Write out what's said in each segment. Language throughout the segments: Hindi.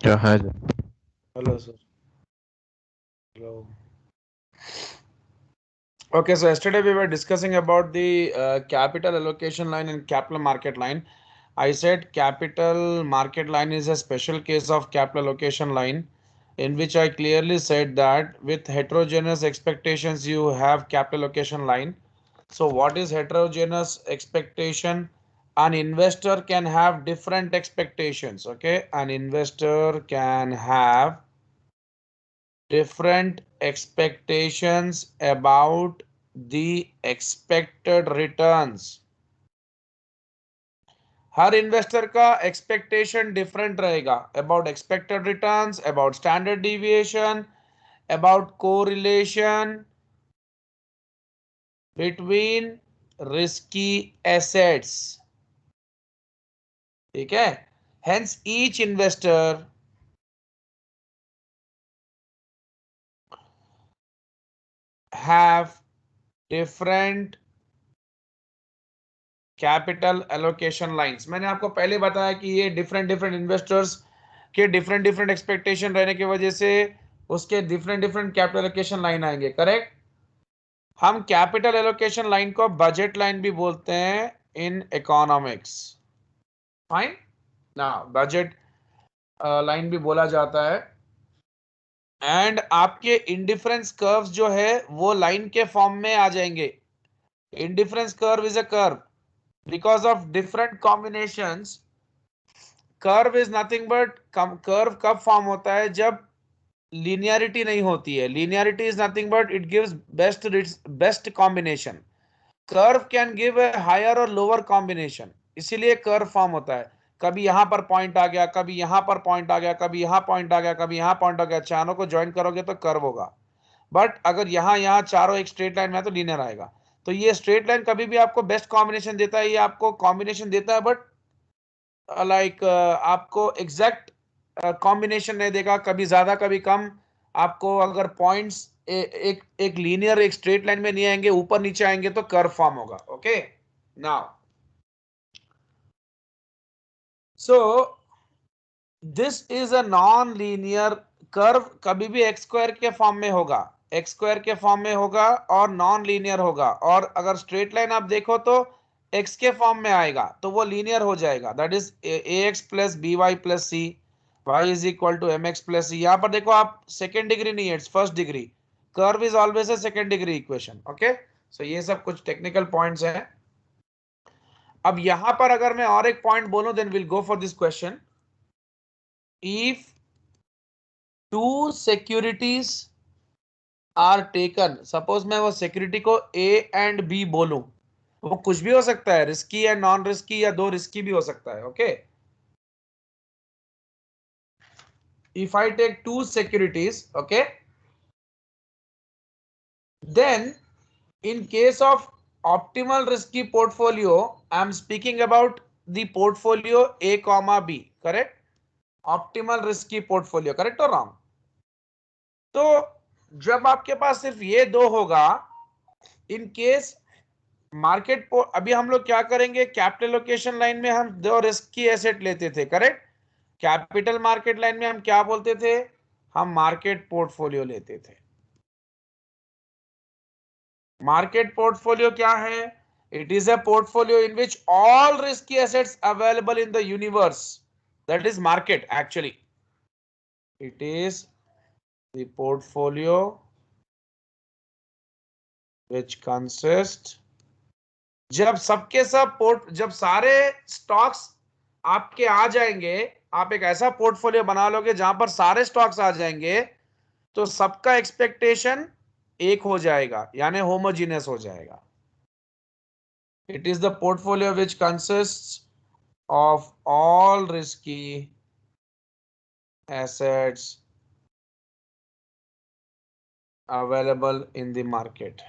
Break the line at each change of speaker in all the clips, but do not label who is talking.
क्या है?
Hello, sir. Hello. Okay, so yesterday we were discussing about the capital allocation line and capital market line. I said capital market line is a special case of capital allocation line in which I clearly said that with heterogeneous expectations you have capital allocation line. So what is heterogeneous expectation? An investor can have different expectations. Okay, an investor can have different expectations about the expected returns. Her investor का एक्सपेक्टेशन डिफरेंट रहेगा about expected returns, about standard deviation, about correlation between risky assets. ठीक है. Hence each investor have different capital allocation lines. मैंने आपको पहले बताया कि ये डिफरेंट डिफरेंट इन्वेस्टर्स के डिफरेंट डिफरेंट एक्सपेक्टेशन रहने की वजह से उसके different different capital allocation line आएंगे. करेक्ट. हम कैपिटल एलोकेशन लाइन को बजट लाइन भी बोलते हैं इन इकोनॉमिक्स. फाइन. ना बजट लाइन भी बोला जाता है. एंड आपके इंडिफरेंस कर्व्स जो है वो लाइन के फॉर्म में आ जाएंगे. Indifference curve is a curve because of different combinations. Curve is nothing but curve कब फॉर्म होता है? जब लीनियरिटी नहीं होती है. Linearity is nothing but it gives best combination. Curve can give a higher और लोअर कॉम्बिनेशन, इसीलिए कर्व फॉर्म होता है. कभी यहां पर पॉइंट आ गया, कभी यहां पर पॉइंट आ गया, कभी यहां पॉइंट आ गया, कभी यहां पॉइंट आ गया. चारों को ज्वाइन करोगे तो कर्व होगा. बट अगर यहां यहां चारों एक स्ट्रेट लाइन में तो लीनियर आएगा. तो ये स्ट्रेट लाइन कभी भी आपको बेस्ट कॉम्बिनेशन देता है. ये आपको कॉम्बिनेशन देता है बट लाइक आपको एग्जैक्ट कॉम्बिनेशन नहीं देगा. कभी ज्यादा कभी कम. आपको अगर पॉइंट्स एक एक लीनियर एक स्ट्रेट लाइन में नहीं आएंगे, ऊपर नीचे आएंगे तो कर्व फॉर्म होगा. Okay. Now so this is a non linear curve. कभी भी एक्स स्क्वायर के फॉर्म में होगा, एक्स स्क्वायर के फॉर्म में होगा और नॉन लीनियर होगा. और अगर स्ट्रेट लाइन आप देखो तो एक्स के फॉर्म में आएगा तो वो लीनियर हो जाएगा. That is a x plus b y plus c, y is equal to m x plus c. यहां पर देखो आप सेकेंड डिग्री नहीं है, it's first degree. Curve is always a second degree equation. Okay. So ये सब कुछ टेक्निकल पॉइंट्स हैं. अब यहां पर अगर मैं और एक पॉइंट बोलूं then will go for this question. If two securities are taken, suppose मैं वो सिक्योरिटी को ए एंड बी बोलूं, वो कुछ भी हो सकता है, रिस्की या नॉन रिस्की या दो रिस्की भी हो सकता है. Okay. If I take two securities, okay, then in case of optimal risky portfolio I am speaking about the portfolio A comma B. correct. optimal risky portfolio, correct or wrong? तो जब आपके पास सिर्फ ये दो होगा, इन केस मार्केट अभी हम लोग क्या करेंगे, कैपिटल लोकेशन लाइन में हम दो रिस्क की एसेट लेते थे. करेक्ट. कैपिटल मार्केट लाइन में हम क्या बोलते थे? हम मार्केट पोर्टफोलियो लेते थे. मार्केट पोर्टफोलियो क्या है? It is a portfolio in which all risky assets available in the universe, that is market actually. It is the portfolio which consist, जब सबके सब जब सारे स्टॉक्स आपके आ जाएंगे, आप एक ऐसा पोर्टफोलियो बना लोगे जहां पर सारे स्टॉक्स आ जाएंगे, तो सबका एक्सपेक्टेशन एक हो जाएगा, यानी होमोजीनियस हो जाएगा. It is the portfolio which consist of all risky assets available in the market.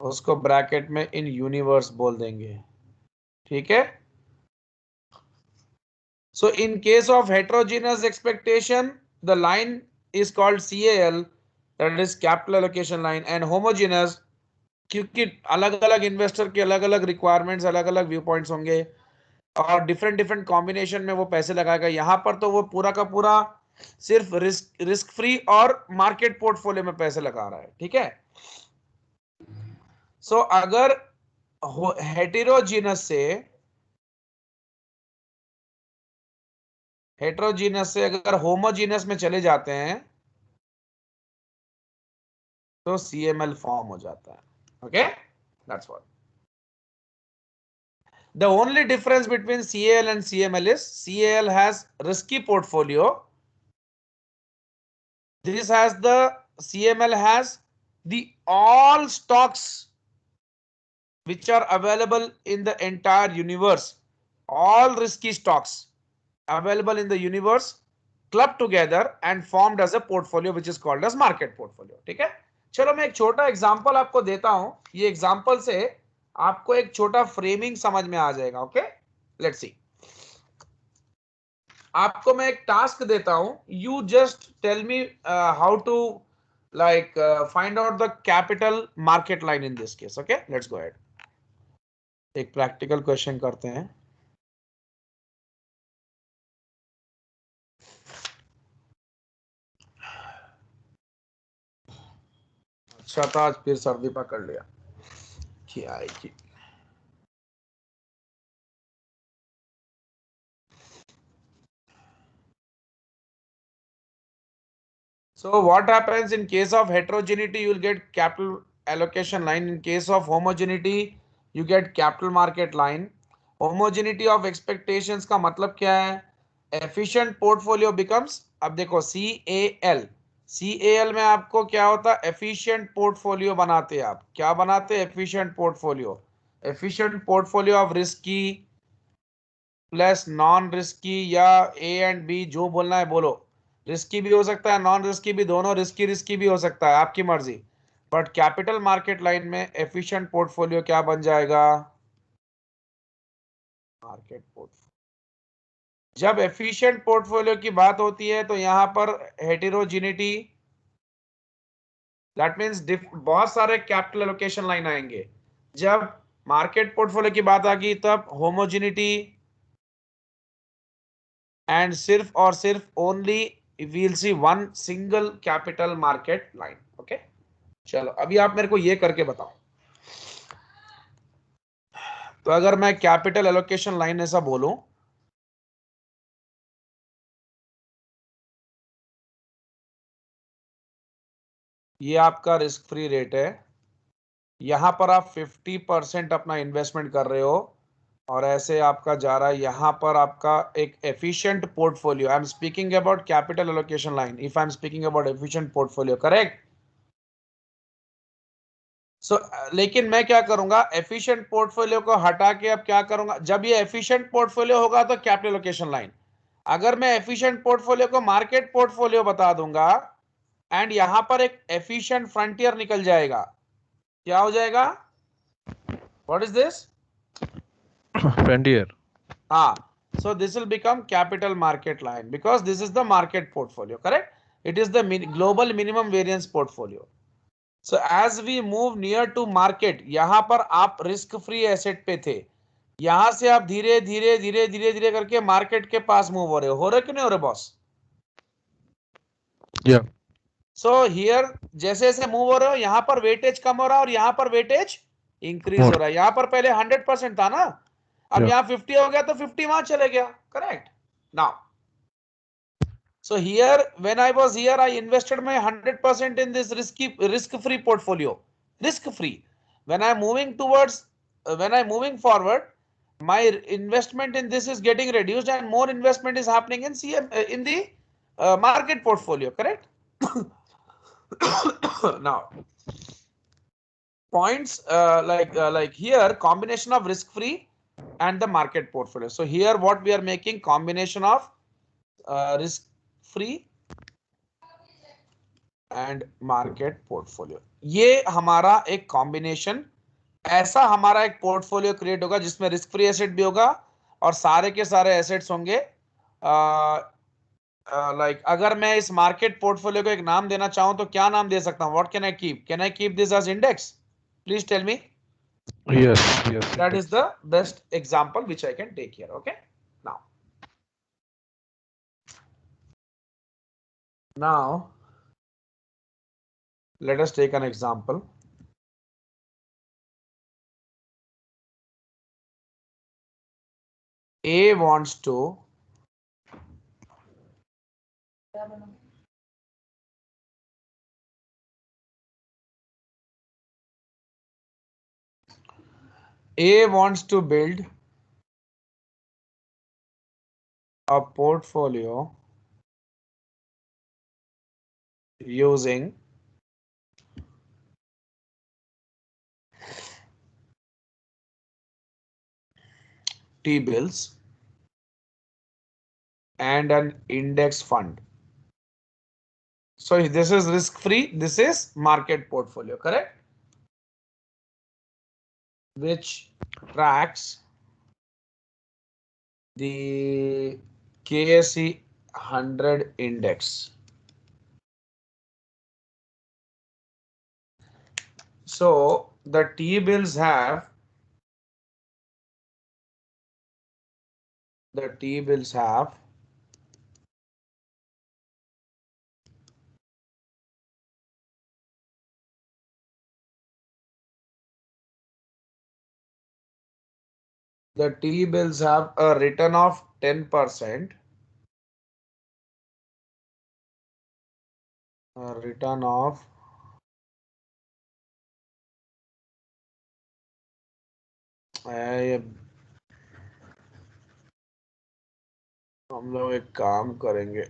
उसको ब्रैकेट में इन यूनिवर्स बोल देंगे. ठीक है. So in case of heterogeneous expectation, the line is called CAL, that is capital allocation line, and homogeneous क्योंकि अलग अलग इन्वेस्टर के अलग अलग रिक्वायरमेंट्स, अलग अलग व्यू पॉइंट्स होंगे. और डिफरेंट डिफरेंट कॉम्बिनेशन में वो पैसे लगाएगा। यहां पर तो वो पूरा का पूरा सिर्फ रिस्क फ्री और मार्केट पोर्टफोलियो में पैसे लगा रहा है, ठीक है। सो अगर हेटेरोजीनस से अगर होमोजीनस में चले जाते हैं तो CML फॉर्म हो जाता है। Okay, that's what. The only difference between CAL and CML is CAL has risky portfolio. This has the CML has the all stocks which are available in the entire universe. All risky stocks available in the universe clubbed together and formed as a portfolio which is called as market portfolio. ठीक है, चलो मैं एक छोटा एग्जांपल आपको देता हूं। ये एग्जांपल से आपको एक छोटा फ्रेमिंग समझ में आ जाएगा। Okay, let's see. आपको मैं एक टास्क देता हूं, you just tell me how to like find out the capital market line in this case. Okay, let's go ahead. एक प्रैक्टिकल क्वेश्चन करते हैं। अच्छा था, आज फिर सर्दी पकड़ लिया। क्या आएगी। So what happens in case of heterogeneity, you will get capital allocation line. In case of homogeneity, you get capital market line. Homogeneity of expectations का मतलब क्या है? Efficient portfolio becomes, अब देखो CAL, CAL में आपको क्या होता है? Efficient portfolio बनाते हैं आप। क्या बनाते हैं? Efficient portfolio. Efficient portfolio of risky plus non risky, या A एंड B जो बोलना है बोलो। रिस्की भी हो सकता है, नॉन रिस्की भी, दोनों रिस्की रिस्की भी हो सकता है, आपकी मर्जी। बट कैपिटल मार्केट लाइन में एफिशिएंट पोर्टफोलियो क्या बन जाएगा? Market portfolio. जब एफिशिएंट पोर्टफोलियो की बात होती है तो यहां पर हेटेरोजिनिटी, दैट मींस बहुत सारे कैपिटल एलोकेशन लाइन आएंगे। जब मार्केट पोर्टफोलियो की बात आ गई तब होमोजिनिटी and सिर्फ और सिर्फ only we'll see one single capital market line. Okay, चलो अभी आप मेरे को ये करके बताओ। तो अगर मैं कैपिटल एलोकेशन लाइन ऐसा बोलूं, ये आपका रिस्क फ्री रेट है, यहां पर आप 50% अपना इन्वेस्टमेंट कर रहे हो, और ऐसे आपका जा रहा है यहां पर आपका एक efficient portfolio. I am speaking about capital allocation line, if I am speaking about efficient portfolio, correct. लेकिन मैं क्या करूंगा, एफिशिएंट पोर्टफोलियो को हटा के अब क्या करूंगा, जब ये एफिशिएंट पोर्टफोलियो होगा तो कैपिटल एलोकेशन लाइन। अगर मैं एफिशिएंट पोर्टफोलियो को मार्केट पोर्टफोलियो बता दूंगा एंड यहां पर एक एफिशिएंट फ्रंटियर निकल जाएगा, क्या हो जाएगा? What is this?
Frontier.
हाँ, so this will become capital market line because this is the market portfolio, correct? It is the global minimum variance portfolio. So as we move near to market, यहां पर आप रिस्क फ्री एसेट पे थे, यहां से आप धीरे धीरे धीरे धीरे धीरे करके मार्केट के पास मूव हो रहे कि नहीं हो रहे बॉस?
Yeah.
सो हियर जैसे जैसे मूव हो रहे हो, यहां पर वेटेज कम हो रहा है और यहां पर वेटेज इंक्रीज
More.
हो रहा है। यहां पर पहले 100% था ना, अब
Yeah.
यहां 50 हो गया तो 50 वहां चले गया, correct. Now so here when I was here, I invested my 100% in this risk free portfolio, risk free. When I'm moving towards when I'm moving forward, my investment in this is getting reduced and more investment is happening in in the market portfolio, correct? Now points like here combination of risk free and the market portfolio. So here what we are making, combination of risk free and market portfolio. ये हमारा एक कॉम्बिनेशन, ऐसा हमारा एक पोर्टफोलियो क्रिएट होगा जिसमें रिस्क फ्री एसेट भी होगा और सारे के सारे एसेट्स होंगे। लाइक अगर मैं इस मार्केट पोर्टफोलियो को एक नाम देना चाहूं तो क्या नाम दे सकता हूं? What can I keep? Can I keep this as index? Please tell me.
Yes, yes.
That is
Index.
the best example which I can take here. Okay. Now let us take an example. A wants to build a portfolio using T-bills and an index fund. So this is risk free, this is market portfolio, correct? Which tracks the KSE 100 index. So the T-bills have the T-bills have a return of 10%, a return of हम लोग एक काम करेंगे,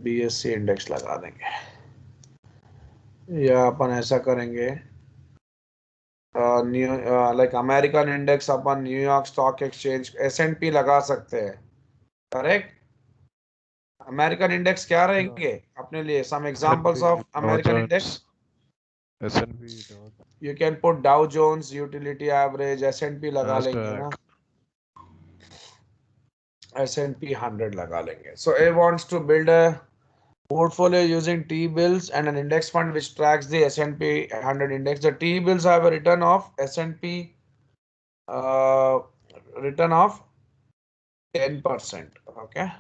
BSE इंडेक्स लगा देंगे, या अपन ऐसा करेंगे लाइक अमेरिकन इंडेक्स अपन न्यूयॉर्क स्टॉक एक्सचेंज S&P लगा सकते हैं, करेक्ट? अमेरिकन इंडेक्स क्या रहेंगे अपने लिए? Some examples
S&P,
of
Dow
American index.
Jones, S&P, Dow,
You can put Dow Jones, utility average, S&P लगा लेंगे ना, S&P 100 लगा लेंगे. So A wants to build a portfolio using T-bills and an index fund which tracks the S&P 100 index. The T-bills have a return of S&P return of 10%. Okay.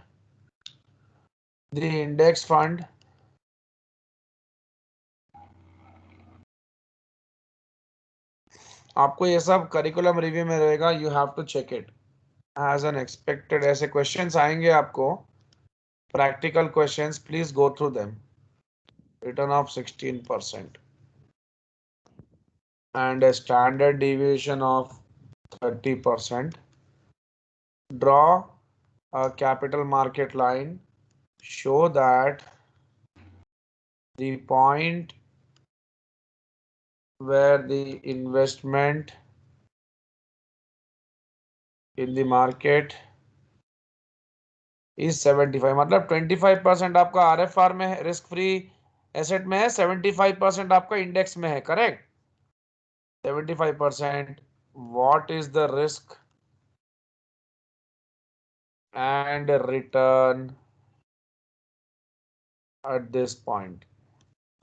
The index fund आपको ये सब करिकुलम रिव्यू में रहेगा, you have to check it as an expected. ऐसे क्वेश्चंस आएंगे आपको, practical questions, please go through them. Return of 16% and a standard deviation of 30%. Draw a capital market line. Show that the point where the investment in the market is 75. मतलब 25% आपका RFR में है, रिस्क फ्री एसेट में है, 75% आपका इंडेक्स में है, correct? 75%. What is the risk and return at this point?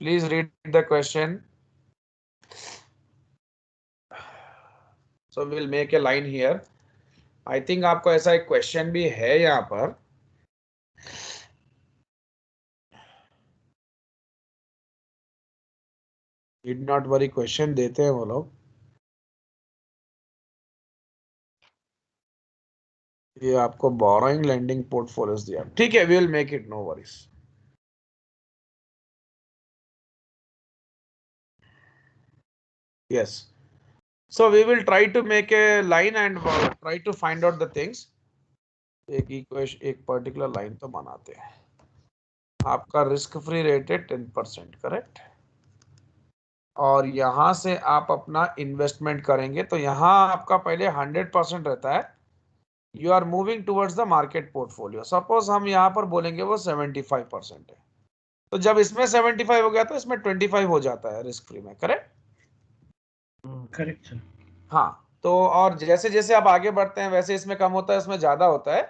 Please read the question. So we'll make a line here. I think आपको ऐसा एक क्वेश्चन भी है यहाँ पर. Need not worry, क्वेश्चन देते हैं वो लोग. ये आपको बोरोइंग लेंडिंग पोर्टफोलियोज दिया, ठीक है, we will make it, no worries. Yes. So we will try to make a line and try to find out the things. एक इक्वेशन, एक पर्टिकुलर लाइन तो बनाते हैं. आपका रिस्क फ्री रेट है 10%, करेक्ट? और यहां से आप अपना इन्वेस्टमेंट करेंगे तो यहां आपका पहले 100% रहता है. You are moving towards the market portfolio. Suppose हम यहाँ पर बोलेंगे वो 75% है, तो जब इसमें 75 हो गया तो इसमें 25 हो जाता है रिस्क फ्री में, करेक्ट?
Correct sir.
हाँ, तो और जैसे जैसे आप आगे बढ़ते हैं वैसे इसमें कम होता है, इसमें ज्यादा होता है.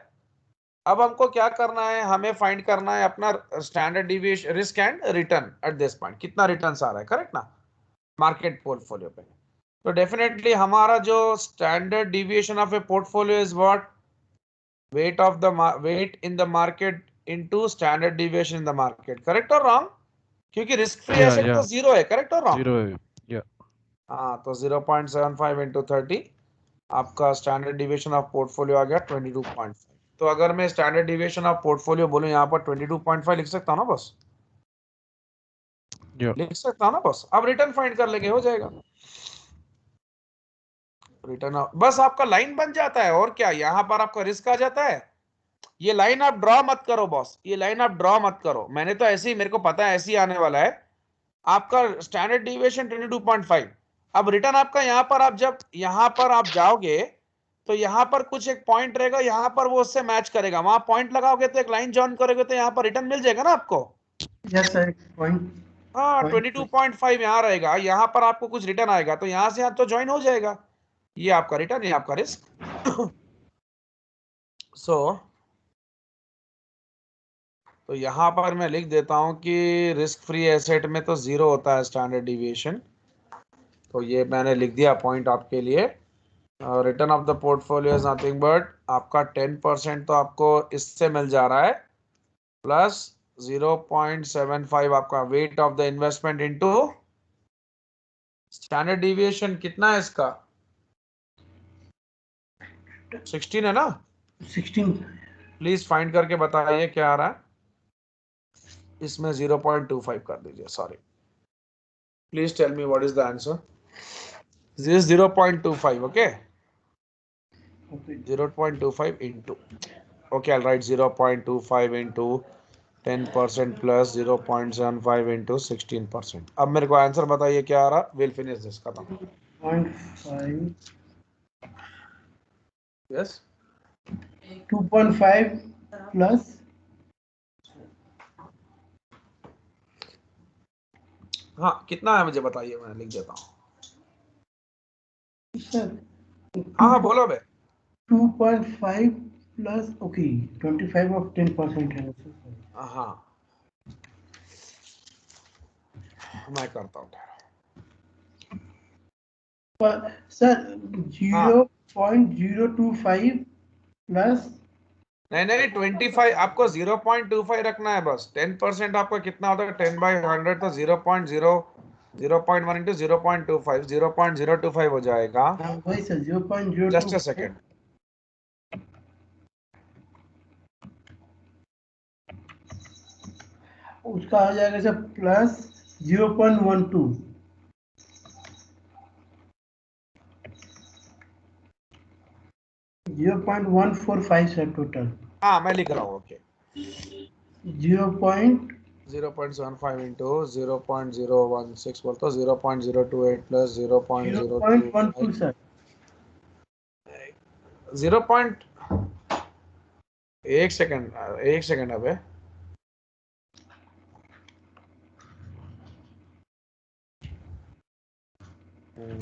अब हमको क्या करना है, हमें फाइंड करना है अपना standard deviation, risk and return at this point, कितना रिटर्न आ रहा है, करेक्ट ना, मार्केट पोर्टफोलियो पे। तो डेफिनेटली हमारा जो standard deviation of A portfolio is what, weight of the weight in the market into standard deviation in the market, correct और रॉन्ग, क्योंकि रिस्क फ्री
Yeah,
एसेट तो
yeah.
जीरो है, करेक्ट और रॉन्ग।
0. Yeah.
हाँ, तो 0.75 इंटू 30 आपका स्टैंडर्ड डिविएशन ऑफ पोर्टफोलियो आ गया 22.5। तो अगर मैं स्टैंडर्ड डिविएशन ऑफ पोर्टफोलियो बोलूं यहाँ पर 22.5 लिख सकता हूँ ना बस,
Yeah.
लिख सकता हूँ ना बस। अब रिटर्न फाइंड कर लेंगे, हो जाएगा रिटर्न, बस आपका लाइन बन जाता है और क्या, यहाँ पर आपका रिस्क आ जाता है। ये लाइन आप ड्रॉ मत करो बॉस, ये लाइन आप ड्रॉ मत करो, मैंने तो ऐसे ही, मेरे को पता है ऐसे ही आने वाला है आपका स्टैंडर्ड डिविएशन 22.5। अब रिटर्न आपका यहाँ पर, आप जब यहाँ पर आप जाओगे तो यहाँ पर कुछ एक पॉइंट रहेगा, यहाँ पर वो उससे मैच करेगा, वहां पॉइंट लगाओगे तो एक लाइन जॉइन करोगे तो यहाँ पर रिटर्न मिल जाएगा ना आपको।
यस सर, पॉइंट
हाँ, 22.5 यहाँ रहेगा, यहाँ पर आपको कुछ रिटर्न आएगा तो यहाँ से यहाँ तो ज्वाइन हो जाएगा, ये आपका रिटर्न, ये आपका रिस्क। सो तो यहां पर मैं लिख देता हूं कि रिस्क फ्री एसेट में तो जीरो होता है स्टैंडर्ड डिविएशन, तो ये मैंने लिख दिया पॉइंट आपके लिए। Return of the portfolio is nothing but आपका 10% तो आपको इससे मिल जा रहा है, प्लस 0.75 आपका weight of the investment into standard deviation, कितना है इसका, 16 है ना,
16।
प्लीज फाइंड करके बताइए क्या आ रहा है, इसमें 0.25 कर दीजिए, sorry, please tell me what is the answer. This is 0.25, okay? 0.25 into, okay, I'll write 0.25 into 10% plus 0.75 into 16%। अब मेरे को आंसर बताइए क्या आ रहा, we'll finish this, खत्म।
0.5,
Yes,
2.5 प्लस,
हाँ कितना है मुझे बताइए, मैं लिख देता हूँ।
सर
हाँ हाँ बोलो बे।
2.5 प्लस, ओके 25 ऑफ 10% है सर।
हाँ मैं करता हूँ।
पर सर 0.025 प्लस,
नहीं नहीं 25, आपको 0.25 रखना है बस, 10% आपका कितना होता है, 10/100 तो 0.1 इंटू 0.25, 0.025 हो जाएगा।
हाँ वही सर 0.02,
जस्ट अ सेकेंड,
उसका आ जाएगा सर प्लस 0.12, 0.145 सर टोटल,
हाँ मैं लिख रहा हूँ, ओके 0.75 इंटू 0.016 बोल तो 0.028 प्लस
0.12 सर,
0. एक सेकेंड अबे,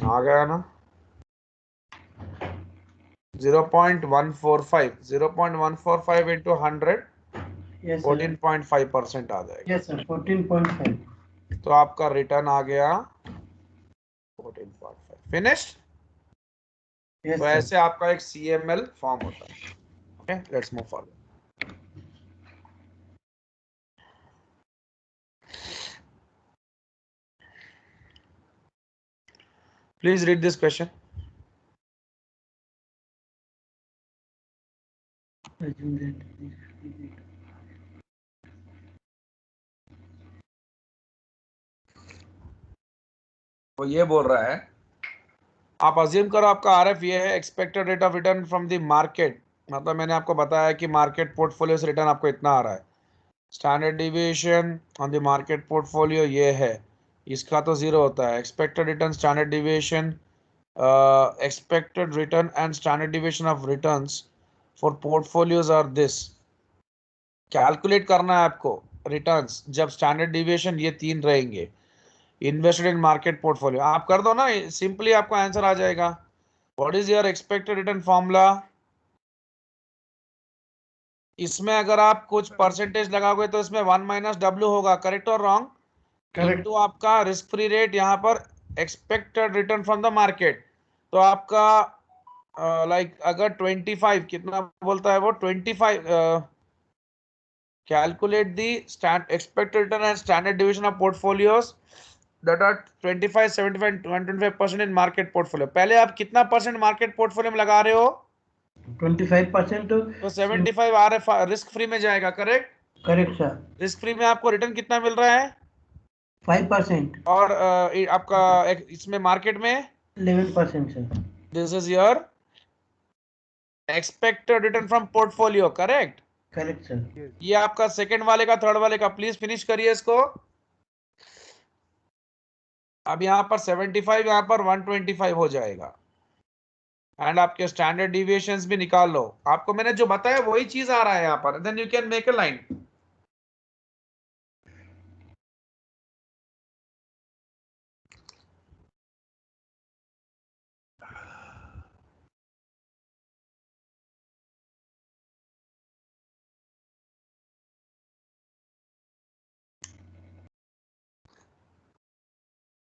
आ गया ना, 0.145 इंटू 100
यस सर,
14.5% आ जाएगा।
यस सर 14.5,
तो आपका रिटर्न आ गया 14.5, फिनिश्ड।
यस
तो
सर।
ऐसे आपका एक CML फॉर्म होता है। Okay, let's move forward. Please read this question. वो ये बोल रहा है, आप अज्यूम करो आपका RF ये है, expected rate of return from the market, मतलब मैंने आपको बताया कि मार्केट पोर्टफोलियो से रिटर्न आपको इतना आ रहा है, standard deviation on the market portfolio ये है, इसका तो जीरो होता है, expected return standard deviation, expected return and standard deviation of returns for portfolios are this। Calculate करना है आपको रिटर्न्स जब स्टैंडर्ड डिविएशन ये तीन रहेंगे, इन्वेस्टेड इन मार्केट पोर्टफोलियो, आप कर दो ना सिंपली, आपको आंसर आ जाएगा। What is your expected return formula, इसमें अगर आप कुछ परसेंटेज लगाओगे तो इसमें 1 माइनस डब्ल्यू होगा, करेक्ट और रॉन्ग?
करेक्ट
इनटू आपका रिस्क फ्री रेट, यहाँ पर expected return from the market. तो आपका लाइक अगर 25 कितना बोलता है वो 25, calculate the expected return and standard deviation of portfolios that are 25, 75 and 125% in market portfolio। पहले आप कितना परसेंट मार्केट पोर्टफोलियो में लगा रहे हो?
25%।
तो 75 आर रिस्क फ्री में जाएगा, correct?
Correct sir.
Risk free में आपको रिटर्न कितना मिल रहा है?
5%।
और आपका इसमें मार्केट में
11% sir.
This is your expected return from portfolio, correct?
Correct sir.
ये आपका सेकंड वाले का, थर्ड वाले का, प्लीज फिनिश करिए इसको। अब यहाँ पर 75, यहाँ पर 125 हो जाएगा। एंड आपके स्टैंडर्ड डिविएशंस भी निकाल लो। आपको मैंने जो बताया वही चीज आ रहा है यहाँ पर, then you can make a line.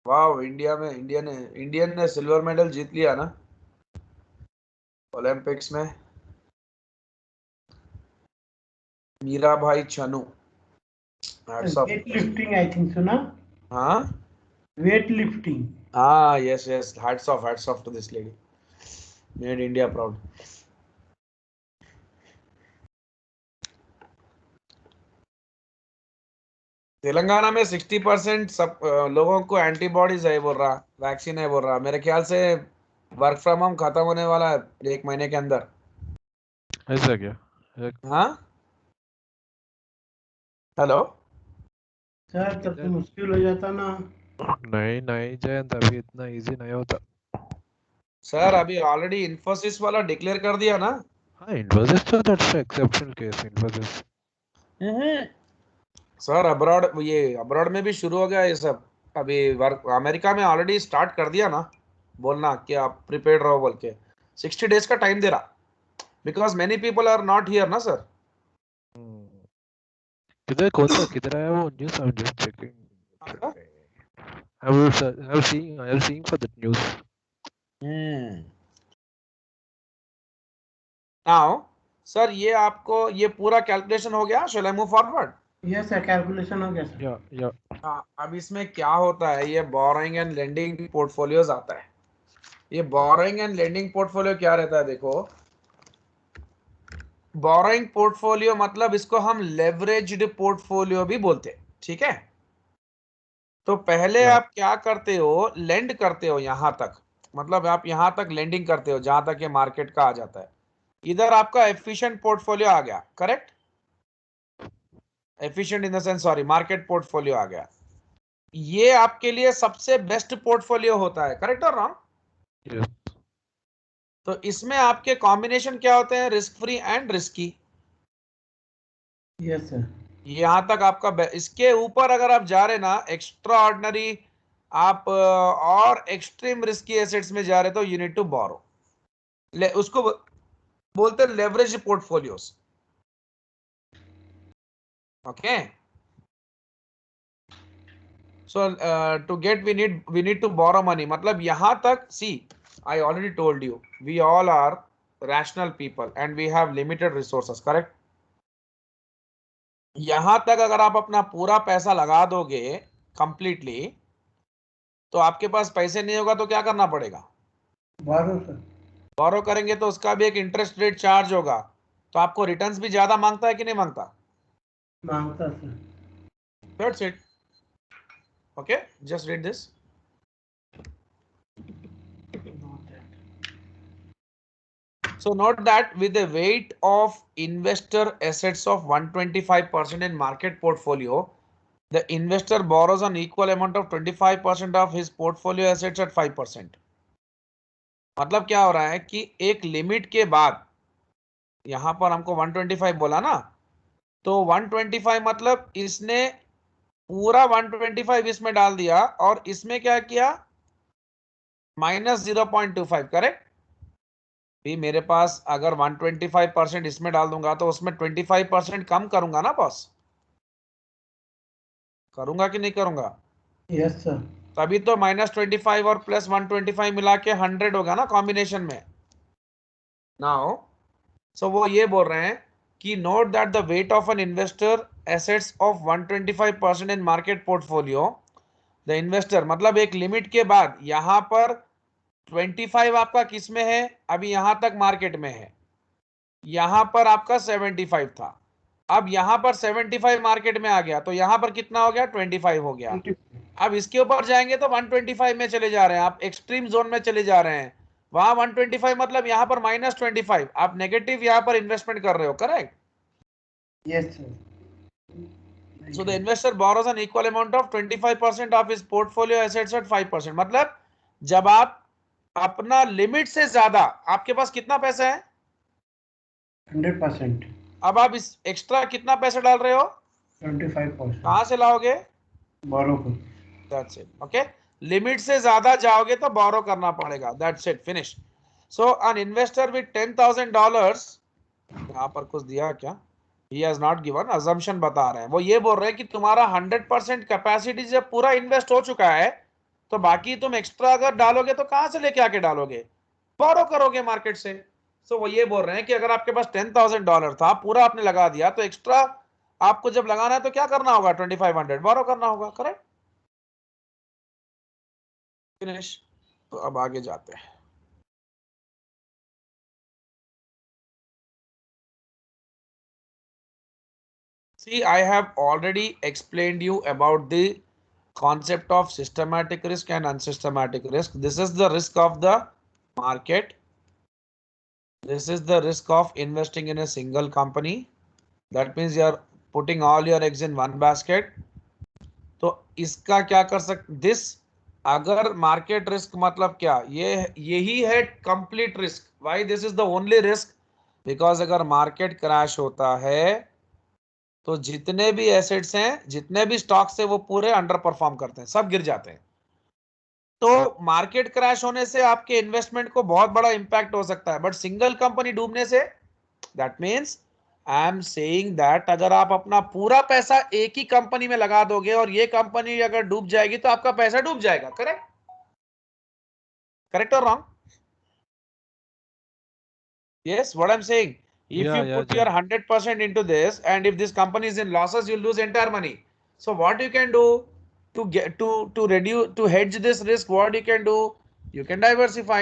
वाह, इंडियन ने सिल्वर मेडल जीत लिया ना ओलंपिक्स में। Mirabai Chanu, hats off.
Weightlifting I think so ना।
हाँ
वेट लिफ्टिंग।
हाँ, yes yes, hats off to this lady, made India proud. Telangana में 60% सब लोगों को एंटीबॉडीज है बोल रहा, वैक्सीन है बोल रहा। मेरे ख्याल से वर्क फ्रॉम होम खत्म होने वाला है 1 महीने के अंदर।
ऐसा क्या?
हाँ, हेलो
सर तब तो मुश्किल हो जाता ना।
नहीं नहीं जयंत, अभी इतना इजी नहीं होता।
सर, अभी ऑलरेडी इन्फोसिस वाला डिक्लेयर कर दिया ना।
हाँ, इन्फोसिस तो that's exceptional case. Infosys
sir abroad में भी शुरू हो गया ये सब। अभी वर्क अमेरिका में ऑलरेडी स्टार्ट कर दिया ना, बोलना कि आप प्रिपेयर्ड रहो बोल के। 60 डेज का टाइम दे रहा, because many people are not here ना सर।
किधर कौन सा किधर आया वो news? I am just checking. I was seeing for that news.
Now sir, ये आपको ये पूरा कैलकुलेशन हो गया? Shall I move forward?
Yes sir, calculation हो गया सर।
Yeah.
अब इसमें क्या होता है, ये बोरोइंग एंड लेंडिंग पोर्टफोलियोज आता है। ये बोरोइंग एंड लेंडिंग पोर्टफोलियो क्या रहता है? देखो, बोरोइंग पोर्टफोलियो मतलब इसको हम लेवरेज्ड पोर्टफोलियो भी बोलते हैं, ठीक है? तो पहले
Yeah.
आप क्या करते हो, लेंड करते हो यहां तक, मतलब आप यहां तक लेंडिंग करते हो जहां तक ये मार्केट का आ जाता है। इधर आपका एफिशिएंट पोर्टफोलियो आ गया, correct? Efficient in the sense, sorry, market portfolio आ गया। ये आपके लिए सबसे बेस्ट पोर्टफोलियो होता है, करेक्ट और रॉन्ग?
Yes.
तो इसमें आपके कॉम्बिनेशन क्या होते हैं? Risk free and risky.
Yes sir.
यहां तक आपका इसके ऊपर अगर आप जा रहे ना एक्स्ट्रा ऑर्डिनरी, आप और एक्सट्रीम रिस्की एसेट्स में जा रहे तो यू नीड टू बोरो। उसको बोलते हैं leverage portfolios, okay? So to get we need to borrow money. मतलब यहां तक, see I already told you, we all are rational people and we have limited resources, correct? यहां तक अगर आप अपना पूरा पैसा लगा दोगे कंप्लीटली, तो आपके पास पैसे नहीं होगा तो क्या करना पड़ेगा?
बारो सर।
बोरो करेंगे तो उसका भी एक इंटरेस्ट रेट चार्ज होगा, तो आपको रिटर्न्स भी ज्यादा मांगता है कि नहीं मांगता?
मांगता sir.
That's it, okay? Just read this. So note that with a weight of investor assets of 125% in market portfolio, the investor borrows an equal amount of 25% of his portfolio assets at 5%. मतलब क्या हो रहा है कि एक लिमिट के बाद, यहां पर हमको 125 बोला ना, तो 125 मतलब इसने पूरा 125 इसमें डाल दिया और इसमें क्या किया? -0.25, करेक्ट? भी मेरे पास अगर 125% इसमें डाल दूंगा तो उसमें 25% कम करूंगा ना बॉस, करूंगा कि नहीं करूंगा?
Yes sir.
तभी तो -25 और +125 मिला के 100 होगा ना कॉम्बिनेशन में। नाउ सो वो ये बोल रहे हैं कि note that the weight of an investor assets of 125% in market portfolio, the investor मतलब एक लिमिट के बाद यहां पर 25 आपका किस में है, अभी यहां तक मार्केट में है, यहां पर आपका 75 था, अब यहां पर 75 मार्केट में आ गया तो यहां पर कितना हो गया, 25 हो गया। अब इसके ऊपर जाएंगे तो 125 में चले जा रहे हैं, आप एक्सट्रीम जोन में चले जा रहे हैं, वहां 125 मतलब यहां पर -25, आप नेगेटिव यहां पर इन्वेस्टमेंट कर रहे हो, correct?
Yes sir.
So the investor borrows an equal amount of 25% of his portfolio assets at 5%, मतलब जब आप अपना लिमिट से ज्यादा, आपके पास कितना पैसा है,
100%।
अब आप इस एक्स्ट्रा कितना पैसा डाल रहे हो,
25%।
कहां से लाओगे,
बोरो को।
That's it, okay. लिमिट से ज्यादा जाओगे तो बोरो करना पड़ेगा, that's it, finish. So an investor with $10,000, यहां पर कुछ दिया क्या, he has not given, assumption बता रहे हैं, वो ये बोल रहे हैं कि तुम्हारा 100% कैपेसिटी जब पूरा इन्वेस्ट हो चुका है तो बाकी तुम एक्स्ट्रा अगर डालोगे तो कहां से लेके आके डालोगे, बोरो करोगे मार्केट से। सो वो ये बोल रहे हैं कि अगर आपके पास $10,000 था, पूरा आपने लगा दिया, तो एक्स्ट्रा आपको जब लगाना है तो क्या करना होगा, 2500 बोरो करना होगा, करेक्ट, फिनिश। तो अब आगे जाते हैं। See, I have already explained you about the concept of systematic risk and unsystematic risk. This is the risk of the market. This is the risk of investing in a single company. That means you are putting all your eggs in one basket. तो इसका क्या कर सकते, दिस अगर मार्केट रिस्क मतलब क्या, ये यही है complete risk. Why this is the only risk, because अगर मार्केट क्रैश होता है तो जितने भी एसेट्स हैं, जितने भी स्टॉक्स हैं, वो पूरे अंडर परफॉर्म करते हैं, सब गिर जाते हैं। तो मार्केट क्रैश होने से आपके इन्वेस्टमेंट को बहुत बड़ा इंपैक्ट हो सकता है, बट सिंगल कंपनी डूबने से, that means I am saying that अगर आप अपना पूरा पैसा एक ही कंपनी में लगा दोगे और ये कंपनी अगर डूब जाएगी तो आपका पैसा डूब जाएगा, करेक्ट, करेक्ट और wrong? Yes, what I'm saying. If
Yeah,
you
yeah,
put your
Jay.
100% into this, and if this company is in losses, you'll lose entire money. So what you can do to get to reduce, to hedge this risk, what you can do, you can diversify,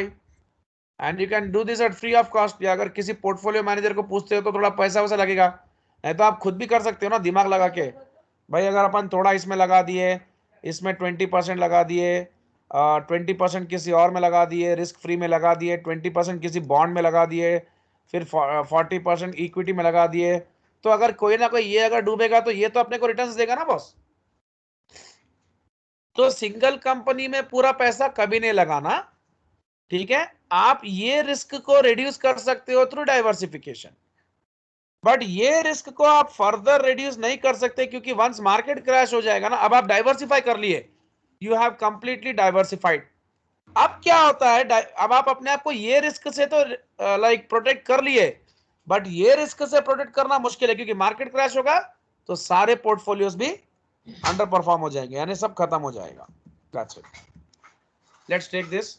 and you can do this at free of cost. या अगर किसी पोर्टफोलियो मैनेजर को पूछते हो तो थोड़ा पैसा वैसा लगेगा, नहीं तो आप खुद भी कर सकते हो ना, दिमाग लगा के। भाई अगर अपन थोड़ा इसमें लगा दिए, इसमें 20% लगा दिए, 20% किसी और में लगा दिए, रिस्क फ्री में लगा दिए, 20% किसी बॉन्ड में लगा दिए, फिर 40% इक्विटी में लगा दिए, तो अगर कोई ना कोई ये अगर डूबेगा तो ये तो अपने को रिटर्न्स देगा ना बॉस। तो सिंगल कंपनी में पूरा पैसा कभी नहीं लगाना, ठीक है? आप ये रिस्क को रिड्यूस कर सकते हो थ्रू डाइवर्सिफिकेशन, बट ये रिस्क को आप फर्दर रिड्यूस नहीं कर सकते, क्योंकि वंस मार्केट क्रैश हो जाएगा ना, अब आप डाइवर्सिफाई कर लिए, यू हैव कंप्लीटली डाइवर्सिफाइड। अब क्या होता है, अब आप अपने आप को ये रिस्क से तो लाइक प्रोटेक्ट कर लिए, बट ये रिस्क से प्रोटेक्ट करना मुश्किल है, क्योंकि मार्केट क्रैश होगा तो सारे पोर्टफोलियोज भी अंडर परफॉर्म हो जाएंगे, यानी सब खत्म हो जाएगा। That's it, let's take this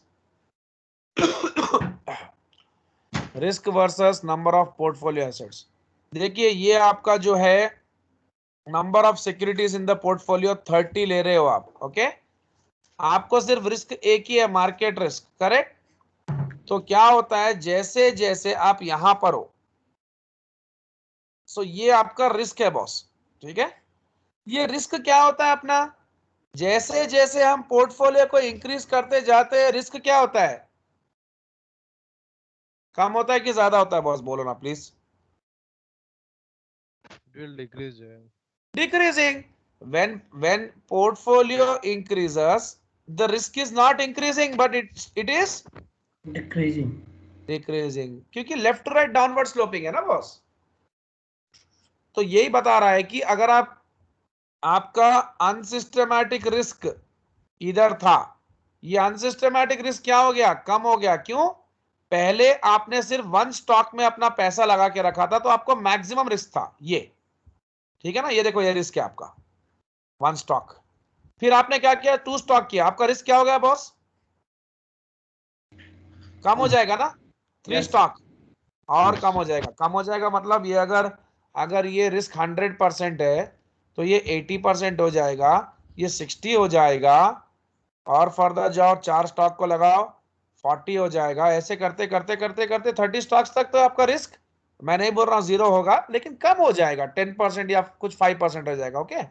risk versus number of portfolio assets. देखिए ये आपका जो है number of securities in the portfolio 30 ले रहे हो आप, ओके? आपको सिर्फ रिस्क एक ही है, मार्केट रिस्क, करेक्ट? तो क्या होता है, जैसे जैसे आप यहां पर हो, सो ये आपका रिस्क है बॉस, ठीक है? ये रिस्क क्या होता है अपना, जैसे जैसे हम पोर्टफोलियो को इंक्रीज करते जाते हैं, रिस्क क्या होता है, कम होता है कि ज्यादा होता है बॉस, बोलो ना please.
It will decrease, Jay.
Decreasing. When portfolio increases, the risk is not increasing, but it is
decreasing.
decreasing, क्योंकि left to right downward sloping है ना बॉस। तो यही बता रहा है कि अगर आपका अनसिस्टमैटिक रिस्क इधर था, ये अनसिस्टमैटिक रिस्क क्या हो गया, कम हो गया, क्यों? पहले आपने सिर्फ वन स्टॉक में अपना पैसा लगा के रखा था तो आपको मैक्सिमम रिस्क था ये, ठीक है ना। ये देखो ये रिस्क है आपका वन स्टॉक। फिर आपने क्या किया, टू स्टॉक किया, आपका रिस्क क्या हो गया बॉस, कम हो जाएगा ना। Three
Yes.
स्टॉक और कम हो जाएगा। कम हो जाएगा मतलब ये अगर अगर ये रिस्क 100% है तो ये 80% हो जाएगा, ये 60 हो जाएगा, और फर्दर जाओ 4 स्टॉक को लगाओ 40 हो जाएगा। ऐसे करते करते करते करते 30 स्टॉक्स तक तो आपका रिस्क, मैं नहीं बोल रहा हूं जीरो होगा, लेकिन कम हो जाएगा, 10% या कुछ 5% हो जाएगा। ओके,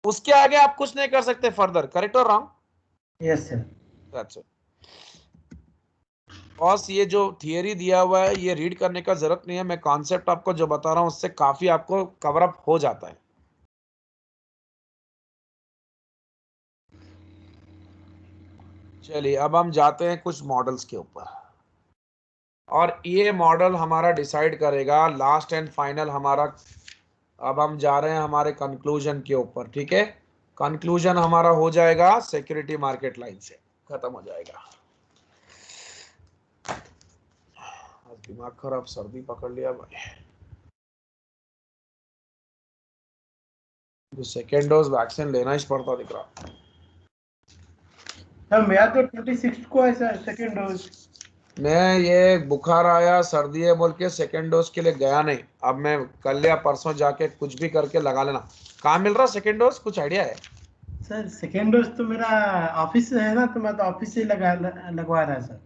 उसके आगे आप कुछ नहीं कर सकते फर्दर। करेक्ट और wrong?
Yes, sir.
That's it boss. ये जो थियरी दिया हुआ है ये रीड करने का जरूरत नहीं है, मैं कॉन्सेप्ट आपको जो बता रहा हूं उससे काफी आपको कवर अप हो जाता है। चलिए अब हम जाते हैं कुछ मॉडल्स के ऊपर, और ये मॉडल हमारा डिसाइड करेगा लास्ट एंड फाइनल हमारा। अब हम जा रहे हैं हमारे कंक्लूजन के ऊपर, ठीक है। कंक्लूजन हमारा हो जाएगा सिक्योरिटी मार्केट लाइन से, खत्म हो जाएगा। आज दिमाग खराब, सर्दी पकड़ लिया भाई। जो सेकेंड डोज वैक्सीन लेना ही पड़ता दिख रहा।
सर मेरा तो 26 को है सर सेकेंड डोज।
मैं ये बुखार आया सर्दी है बोल के सेकेंड डोज के लिए गया नहीं। अब मैं कल या परसों जाके कुछ भी करके लगा लेना। कहाँ मिल रहा सेकेंड डोज, कुछ आइडिया है?
सर सेकेंड डोज तो मेरा ऑफिस से है ना, तो मैं तो ऑफिस से ही लगवा रहा है सर।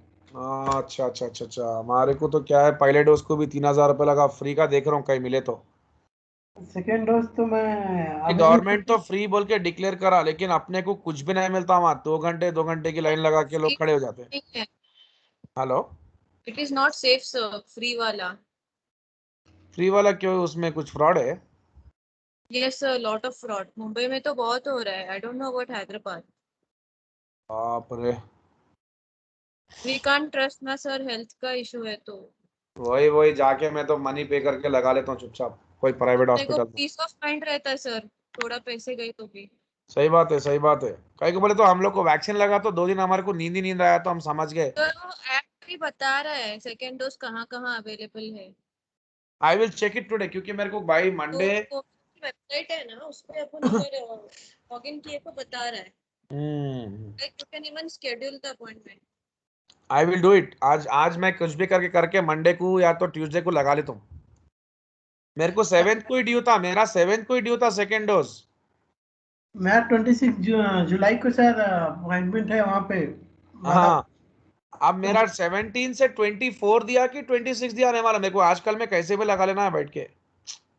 अच्छा अच्छा अच्छा अच्छा। हमारे को तो क्या है, पहले डोज को भी 3,000 रुपये लगा, फ्री का देख रहा हूँ कहीं मिले तो।
सेकेंड डोज तो मैं अभी
गवर्नमेंट तो फ्री बोल के डिक्लेयर करा, लेकिन अपने को कुछ भी नहीं मिलता वहां। 2 घंटे की लाइन लगा के लोग खड़े हो जाते हैं। Hello,
it is not safe sir, free वाला।
फ्री वाला क्यों, उसमें कुछ फ्रॉड है?
Yes sir, lot of fraud Mumbai में तो बहुत हो रहा है। I don't know about Hyderabad.
बाप रे।
वी कांट ट्रस्ट ना सर, हेल्थ का इशू है तो।
वही वही जाके मैं तो मनी पे करके लगा लेता हूँ चुपचाप कोई प्राइवेट
अपने को
हॉस्पिटल में।
पीस ऑफ माइंड रहता है सर, थोड़ा पैसे गए तो भी।
सही बात है, सही बात है। कहीं को बोले तो हम लोग को वैक्सीन लगा तो 2 दिन हमारे को नींद ही नींद आया तो हम समझ गए।
सर वो ऐप भी बता रहा है सेकेंड डोज कहाँ कहाँ अवेलेबल है।
I will check it today, क्योंकि मेरे को भाई
तो
मंडे।
वेबसाइट है ना, उस पे अपन अगर लॉग इन किए तो बता रहा है। Like you can even schedule the appointment.
I will do it. आज आज मैं कुछ भी करके करके मंडे को या तो ट्यूसडे को लगा लेता हूँ। मेरे को 7th को ही ड्यू था, मेरा 7th को ही ड्यू था सेकेंड डोज।
मैं 26 जुलाई को सर अपॉइंटमेंट है वहाँ पे माता।
हाँ, अब मेरा 17 से 24 दिया कि 26 दिया आने वाला। मेरे को आजकल में कैसे भी लगा लेना है बैठ के।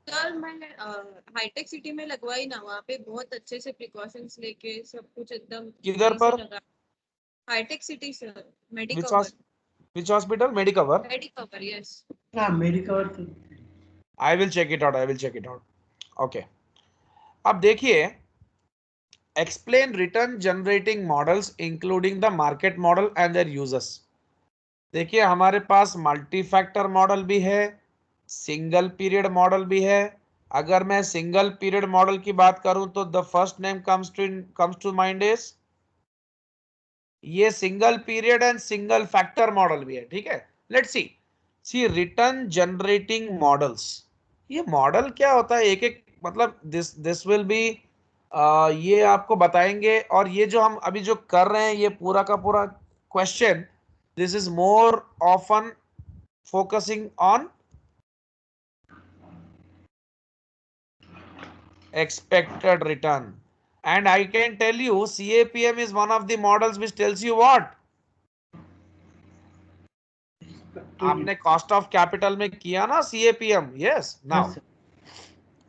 सर मैं हाईटेक सिटी में लगवाई ना, वहाँ पे बहुत अच्छे से प्रिकॉशंस लेके सब कुछ एकदम
किधर
सही से
पर?
लगा। हाईटेक City sir,
which
Medicover.
Which hospital? Medicover?
Medicover yes.
हाँ मेरी कवर तो
I will check it out, I will check it out. Okay, अब देखिए, explain return generating models including the market model and their users. देखिए हमारे पास मल्टी फैक्टर मॉडल भी है, सिंगल पीरियड मॉडल भी है। अगर मैं सिंगल पीरियड मॉडल की बात करूं तो the first name comes to mind is ये single period and single factor model भी है, ठीक है। Let's see return generating models. ये मॉडल क्या होता है, एक एक मतलब दिस विल बी, ये आपको बताएंगे। और ये जो हम अभी जो कर रहे हैं ये पूरा का पूरा question, this is more often focusing on expected return. And I can tell you CAPM is one of the models which tells you what आपने कॉस्ट ऑफ कैपिटल में किया ना CAPM। Yes, now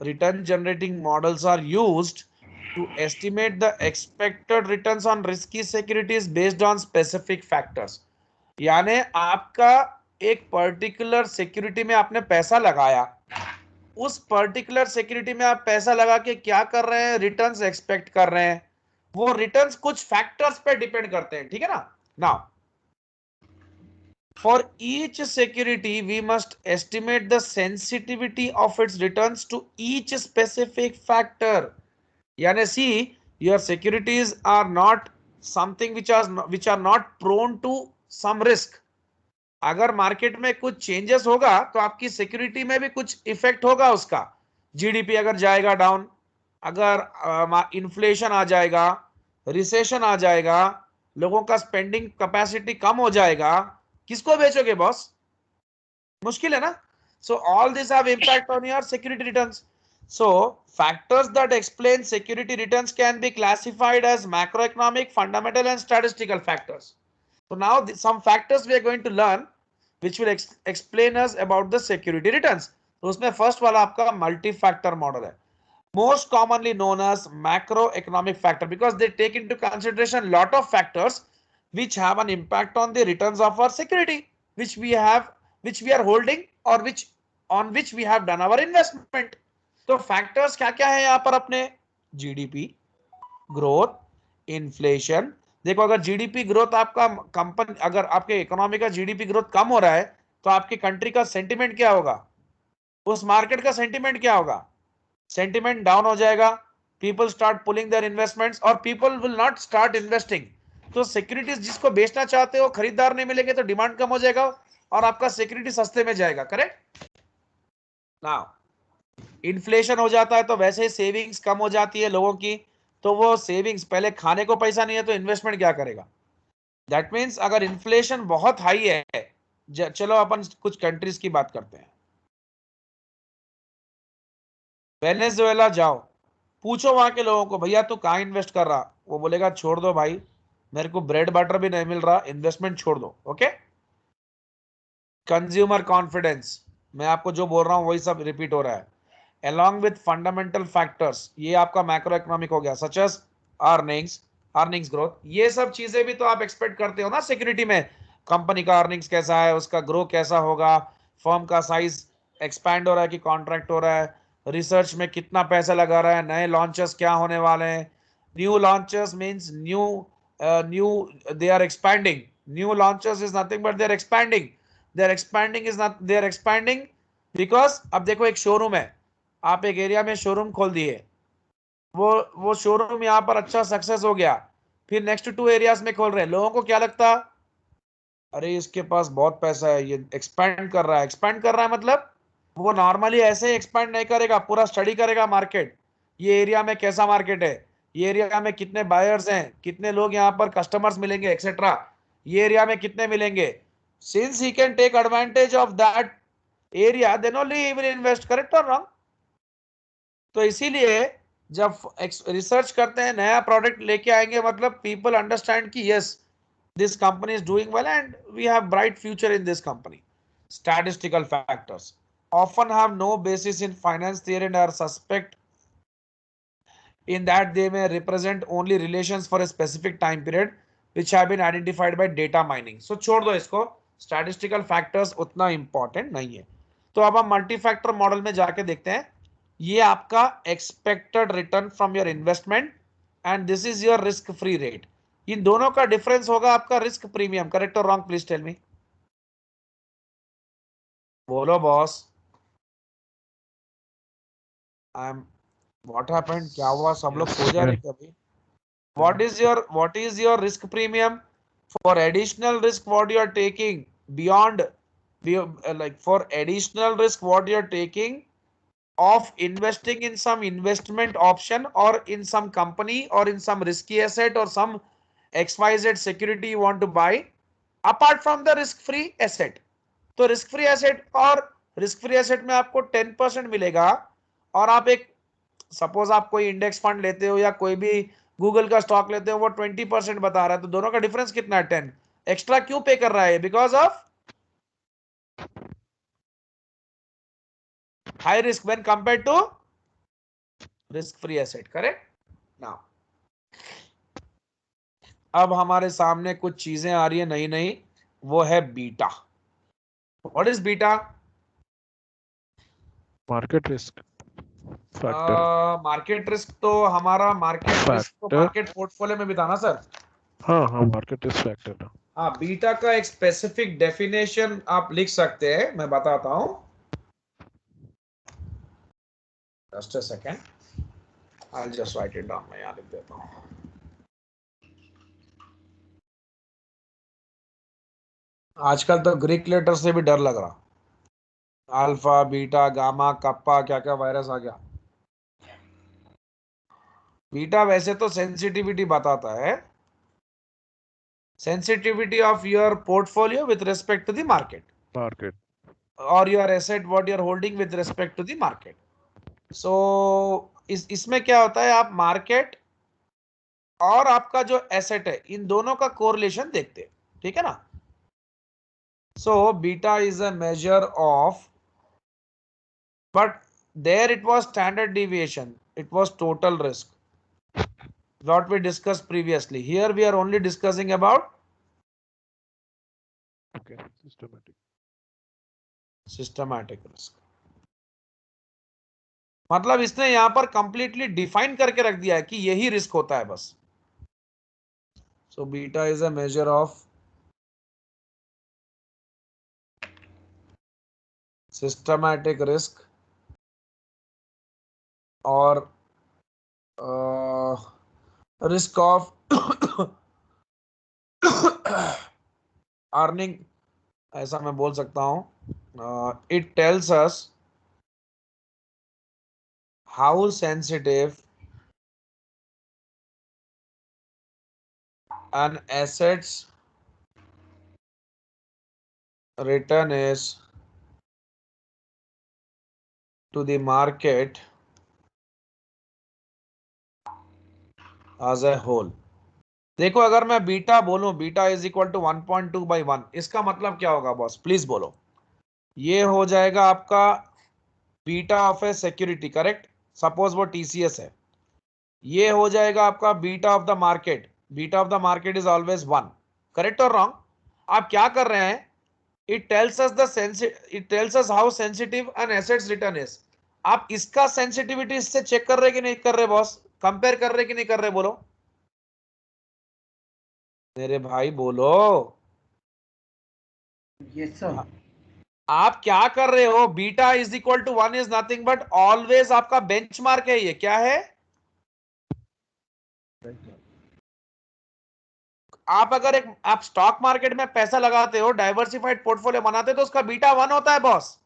return generating models are used to estimate the expected returns on risky securities based on specific factors। यानी आपका एक पर्टिकुलर सिक्योरिटी में आपने पैसा लगाया, उस पर्टिकुलर सिक्योरिटी में आप पैसा लगा के क्या कर रहे हैं, रिटर्न्स एक्सपेक्ट कर रहे हैं। वो रिटर्न्स कुछ फैक्टर्स पे डिपेंड करते हैं, ठीक है ना। Now for each security we must estimate the sensitivity of its returns to each specific factor। यानी see, your securities are not something which are not prone to some risk, अगर मार्केट में कुछ चेंजेस होगा तो आपकी सिक्योरिटी में भी कुछ इफेक्ट होगा उसका। जीडीपी अगर जाएगा डाउन, अगर इन्फ्लेशन आ जाएगा, रिसेशन आ जाएगा, लोगों का स्पेंडिंग कैपेसिटी कम हो जाएगा, किसको बेचोगे बॉस? मुश्किल है ना। So all this have impact on your security returns. So factors that explain security returns can be classified as macroeconomic, fundamental and statistical factors. So now some factors we are going to learn which will explain us about the security returns. तो उसमें फर्स्ट वाला आपका मल्टी फैक्टर मॉडल है, most commonly known as macroeconomic factor, because they take into consideration lot of factors which have an impact on the returns of our security which we are holding or on which we have done our investment. तो फैक्टर्स क्या क्या है यहां पर अपने? GDP growth, inflation. देखो अगर जीडीपी ग्रोथ आपका कंपनी, अगर आपके इकोनॉमी का जीडीपी ग्रोथ कम हो रहा है तो आपकी कंट्री का सेंटिमेंट क्या होगा? उस मार्केट का सेंटिमेंट क्या होगा? सेंटिमेंट डाउन हो जाएगा. People start pulling their investments और people will not start investing. तो सिक्योरिटीज जिसको बेचना चाहते हो खरीदार नहीं मिलेंगे तो डिमांड कम हो जाएगा और आपका सिक्योरिटी सस्ते में जाएगा. करेक्ट. नाउ इन्फ्लेशन हो जाता है तो वैसे ही सेविंग्स कम हो जाती है लोगों की, तो वो सेविंग्स, पहले खाने को पैसा नहीं है तो इन्वेस्टमेंट क्या करेगा? दैट मीन्स अगर इन्फ्लेशन बहुत हाई है, चलो अपन कुछ कंट्रीज की बात करते हैं. वेनेजुएला जाओ, पूछो वहां के लोगों को, भैया तू कहां इन्वेस्ट कर रहा? वो बोलेगा छोड़ दो भाई, मेरे को ब्रेड बटर भी नहीं मिल रहा, इन्वेस्टमेंट छोड़ दो. ओके. कंज्यूमर कॉन्फिडेंस, मैं आपको जो बोल रहा हूं वही सब रिपीट हो रहा है. along with fundamental factors, ये आपका मैक्रो इकोनॉमिक हो गया, सच एज अर्निंग्स ग्रोथ. ये सब चीजें भी तो आप एक्सपेक्ट करते हो ना सिक्योरिटी में. कंपनी का अर्निंग्स कैसा है, उसका ग्रो कैसा होगा, फर्म का साइज एक्सपैंड हो रहा है कि कॉन्ट्रैक्ट हो रहा है, रिसर्च में कितना पैसा लगा रहा है, नए लॉन्चेस क्या होने वाले हैं. New launches means new they are expanding. New launches is nothing but they are expanding because अब देखो एक शोरूम है, आप एक एरिया में शोरूम खोल दिए, वो शोरूम यहां पर अच्छा सक्सेस हो गया, फिर नेक्स्ट 2 एरियाज में खोल रहे हैं. लोगों को क्या लगता? अरे इसके पास बहुत पैसा है, ये एक्सपैंड कर रहा है. एक्सपैंड कर रहा है मतलब वो नॉर्मली ऐसे एक्सपैंड नहीं करेगा, पूरा स्टडी करेगा मार्केट. ये एरिया में कैसा मार्केट है, ये एरिया में कितने बायर्स हैं, कितने लोग यहाँ पर कस्टमर्स मिलेंगे एक्सेट्रा, ये एरिया में कितने मिलेंगे. Since he can take advantage of that area, then only he will invest. Correct और रॉन्ग? तो इसीलिए जब रिसर्च करते हैं, नया प्रोडक्ट लेके आएंगे, मतलब पीपल अंडरस्टैंड कि yes this company is doing well and we have bright future in this company. Statistical factors often have no basis in finance theory and are suspect in that they may represent only relations for a specific time period which have been identified by data mining. So छोड़ दो इसको, statistical factors उतना important नहीं है. तो अब हम मल्टी फैक्टर मॉडल में जाके देखते हैं. ये आपका expected return from your investment and this is your risk free rate. इन दोनों का डिफरेंस होगा आपका रिस्क प्रीमियम. करेक्ट और रॉन्ग? Please tell me. बोलो boss. I am what happened? क्या हुआ? सब लोग सो जा रहे क्या भाई? what is your risk premium for additional risk what you are taking beyond like for additional risk what you are taking of investing in some investment option or in some company or in some risky asset or some XYZ security you want to buy apart from the risk free asset. तो रिस्क फ्री एसेट और रिस्क फ्री एसेट में आपको 10% मिलेगा और आप एक सपोज आप कोई इंडेक्स फंड लेते हो या कोई भी गूगल का स्टॉक लेते हो वो 20% बता रहा है, तो दोनों का डिफरेंस कितना है? 10. एक्स्ट्रा क्यों पे कर रहा है? Because of high risk when compare to risk free asset. Correct. Now अब हमारे सामने कुछ चीजें आ रही है नई नई, वो है beta. What is beta?
Market risk factor.
Market risk तो हमारा मार्केट रिस्क तो मार्केट पोर्टफोलियो में भी था ना सर.
हाँ मार्केट रिस्क फैक्टर.
हाँ, बीटा का एक स्पेसिफिक डेफिनेशन आप लिख सकते हैं, मैं बताता हूं. Just a second, I will just right it down. मैं यहां लिख देता हूं. आजकल तो ग्रीक लेटर से भी डर लग रहा, अल्फा बीटा गामा कप्पा क्या क्या वायरस आ गया। बीटा वैसे तो सेंसिटिविटी बताता है, sensitivity of your portfolio with respect to the market
Market.
or your asset what you are holding with respect to the market. So इसमें क्या होता है, आप मार्केट और आपका जो एसेट है इन दोनों का कोरिलेशन देखते हैं, ठीक है ना। So beta is a measure of, but there it was standard deviation, it was total risk what we discussed previously. Here we are only discussing about
Okay. Systematic.
systematic risk. मतलब इसने यहां पर कंप्लीटली डिफाइन करके रख दिया है कि यही रिस्क होता है बस। सो beta is a measure of systematic risk और रिस्क ऑफ अर्निंग, ऐसा मैं बोल सकता हूं। It tells us how sensitive an asset's return is to the market as a whole. देखो अगर मैं बीटा बोलूं, बीटा इज इक्वल टू 1.2/1, इसका मतलब क्या होगा बॉस, प्लीज बोलो। ये हो जाएगा आपका beta of a security, correct, suppose वो टीसीएस है। ये हो जाएगा आपका beta of the market, beta of the market is always 1, correct और रॉन्ग। आप क्या कर रहे हैं, it tells us it tells us how sensitive an asset's return is. आप इसका सेंसिटिविटी इससे चेक कर रहे कि नहीं कर रहे बॉस, कंपेयर कर रहे कि नहीं कर रहे, बोलो मेरे भाई बोलो।
Yes sir.
आप क्या कर रहे हो, beta is equal to 1 is nothing but always आपका बेंचमार्क है, ये क्या है। आप अगर आप स्टॉक मार्केट में पैसा लगाते हो, डाइवर्सिफाइड पोर्टफोलियो बनाते हो, तो उसका बीटा 1 होता है बॉस।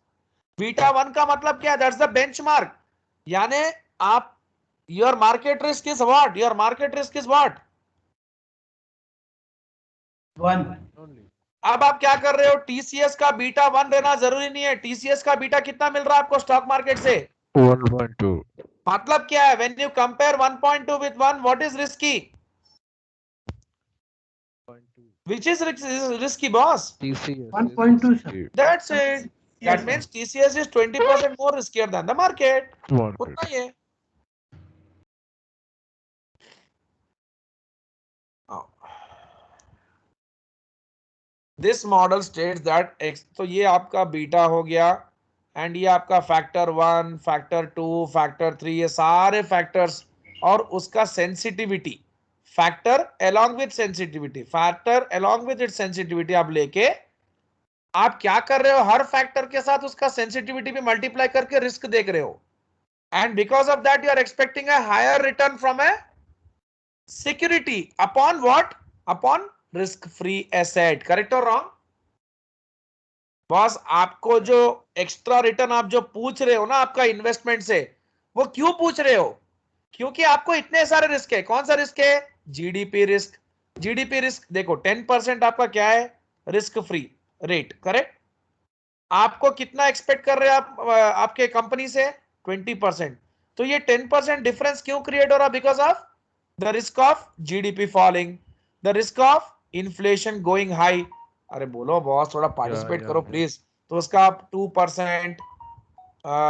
बीटा 1 का मतलब क्या है, दैट्स द बेंचमार्क। यानी आप, your market risk is what, your market risk is what,
1।
Only.
अब आप क्या कर रहे हो, टीसीएस का बीटा 1 रहना जरूरी नहीं है। टीसीएस का बीटा कितना मिल रहा है आपको स्टॉक मार्केट से,
1.2.
मतलब क्या है, when you compare 1.2 with 1, what is risky,
0.2.
which is risky boss,
TCS is
1.2 sir।
risky.
that's it. That
Yes
means
sir।
TCS is 20% more riskier than the market,
Market.
उतना ही है। This model states that x, तो ये आपका बीटा हो गया, एंड ये आपका फैक्टर 1, फैक्टर 2, फैक्टर 3, ये सारे फैक्टर्स और उसका sensitivity, factor along with sensitivity, factor along with its sensitivity आप लेके आप क्या कर रहे हो, हर फैक्टर के साथ उसका सेंसिटिविटी भी मल्टीप्लाई करके रिस्क देख रहे हो, and because of that you are expecting a higher return from a security upon what, upon risk free asset, correct और रॉन्ग बॉस। आपको जो एक्स्ट्रा रिटर्न आप जो पूछ रहे हो ना आपका इन्वेस्टमेंट से, वो क्यों पूछ रहे हो, क्योंकि आपको इतने सारे रिस्क है। कौन सा रिस्क है, जीडीपी रिस्क। जीडीपी रिस्क देखो 10% आपका क्या है, रिस्क फ्री रेट, करेक्ट। आपको कितना एक्सपेक्ट कर रहे हैं आप आपके कंपनी से, 20%। तो ये 10% डिफरेंस क्यों क्रिएट हो रहा, because of the risk of GDP falling, the risk of inflation going high. अरे बोलो बॉस, थोड़ा
Yeah,
पार्टिसिपेट
yeah,
करो
yeah.
प्लीज। तो उसका आप 2%,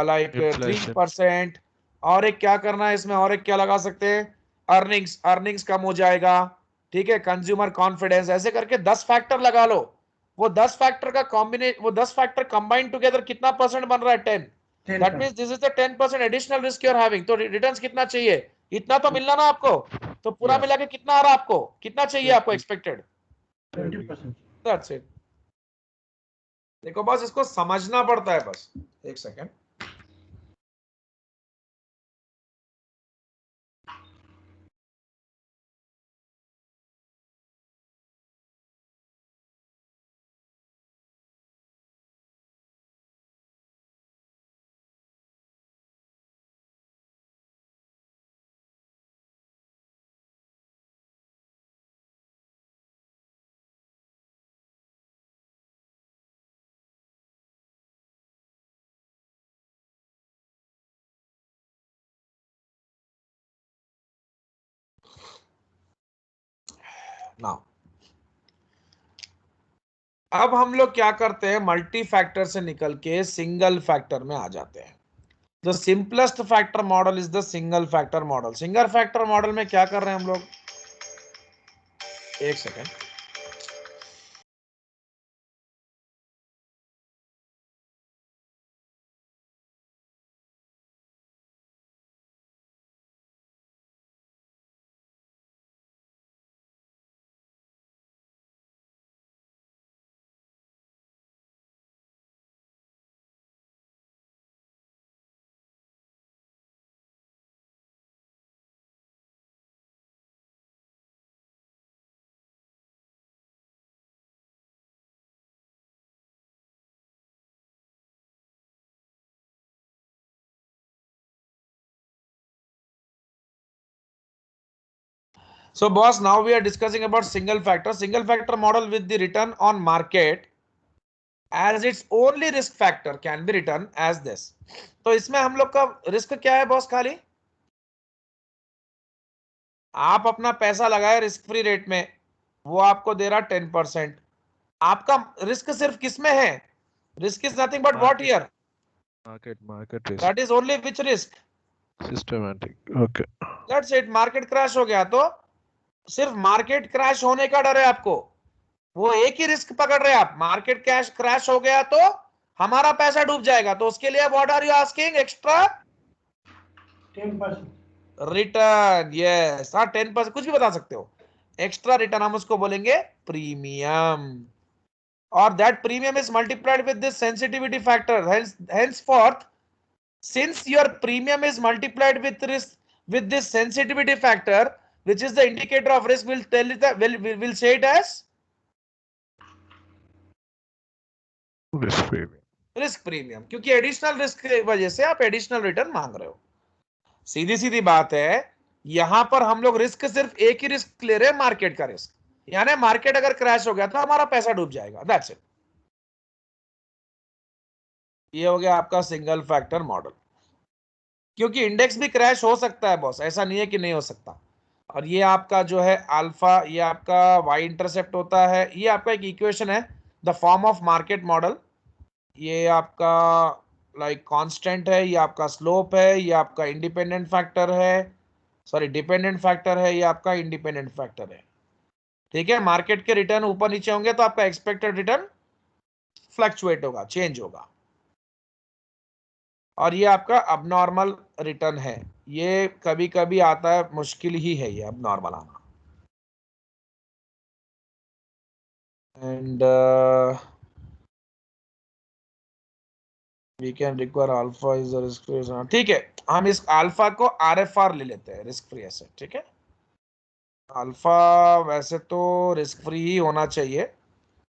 लाइक
Inflation.
3%, और एक क्या करना है इसमें, और एक क्या लगा सकते हैं, अर्निंग्स, अर्निंग्स कम हो जाएगा, ठीक है, कंज्यूमर कॉन्फिडेंस, ऐसे करके 10 फैक्टर लगा लो। वो 10 फैक्टर का कॉम्बिनेशन, वो 10 फैक्टर कंबाइन टुगेदर कितना परसेंट बन रहा है, 10। That means this is the 10% additional risk you are having. तो रिटर्न्स कितना चाहिए, इतना तो मिलना ना आपको। तो पूरा
Yes.
मिला के कितना आ रहा है आपको, कितना चाहिए आपको
20.
एक्सपेक्टेड,
20%।
That's it. देखो बस इसको समझना पड़ता है बस, एक सेकेंड। नाउ अब हम लोग क्या करते हैं, मल्टी फैक्टर से निकल के सिंगल फैक्टर में आ जाते हैं। The simplest factor model is the single factor model. Single factor model में क्या कर रहे हैं हम लोग, एक second, so boss, now we are discussing about single factor model with the return on market as its only risk factor can be written as this। तो इसमें हम लोग का रिस्क क्या है बॉस, खाली आप अपना पैसा लगाए रिस्क फ्री रेट में, वो आपको दे रहा 10%। आपका रिस्क सिर्फ किसमें है, risk is nothing but what here,
Market risk.
That is only which risk,
Systematic. Okay.
That's it. Market crash हो गया तो सिर्फ मार्केट क्रैश होने का डर है आपको, वो एक ही रिस्क पकड़ रहे हैं आप। मार्केट क्रैश हो गया तो हमारा पैसा डूब जाएगा, तो उसके लिए what are you asking, extra
10%।
Return. Yes, हाँ 10%, कुछ भी बता सकते हो। एक्स्ट्रा रिटर्न हम उसको बोलेंगे प्रीमियम, और that premium is multiplied with this sensitivity factor. henceforth since your premium is multiplied with risk with this sensitivity factor which is the indicator of risk, will tell it that will say it as
Risk premium.
Risk premium, क्योंकि एडिशनल रिस्क की वजह से आप एडिशनल रिटर्न मांग रहे हो। सीधी सीधी बात है, यहां पर हम लोग रिस्क सिर्फ एक ही रिस्क ले रहे हैं, मार्केट का रिस्क, यानी मार्केट अगर क्रैश हो गया तो हमारा पैसा डूब जाएगा, दैट्स इट। ये हो गया आपका सिंगल फैक्टर मॉडल, क्योंकि इंडेक्स भी क्रैश हो सकता है बॉस, ऐसा नहीं है कि नहीं हो सकता। और ये आपका जो है अल्फा, ये आपका वाई इंटरसेप्ट होता है, ये आपका एक इक्वेशन है, the form of market model. ये आपका लाइक कांस्टेंट है, ये आपका स्लोप है, ये आपका इंडिपेंडेंट फैक्टर है, सॉरी डिपेंडेंट फैक्टर है, ये आपका इंडिपेंडेंट फैक्टर है। ठीक है, मार्केट के रिटर्न ऊपर नीचे होंगे तो आपका एक्सपेक्टेड रिटर्न फ्लक्चुएट होगा, चेंज होगा। और ये आपका अबनॉर्मल रिटर्न है, ये कभी कभी आता है, मुश्किल ही है ये अबनॉर्मल आना। And we can require alpha is risk free. ठीक है, हम इस अल्फा को आरएफआर ले लेते हैं, रिस्क फ्री एसेट। ठीक है, अल्फा वैसे तो रिस्क फ्री ही होना चाहिए,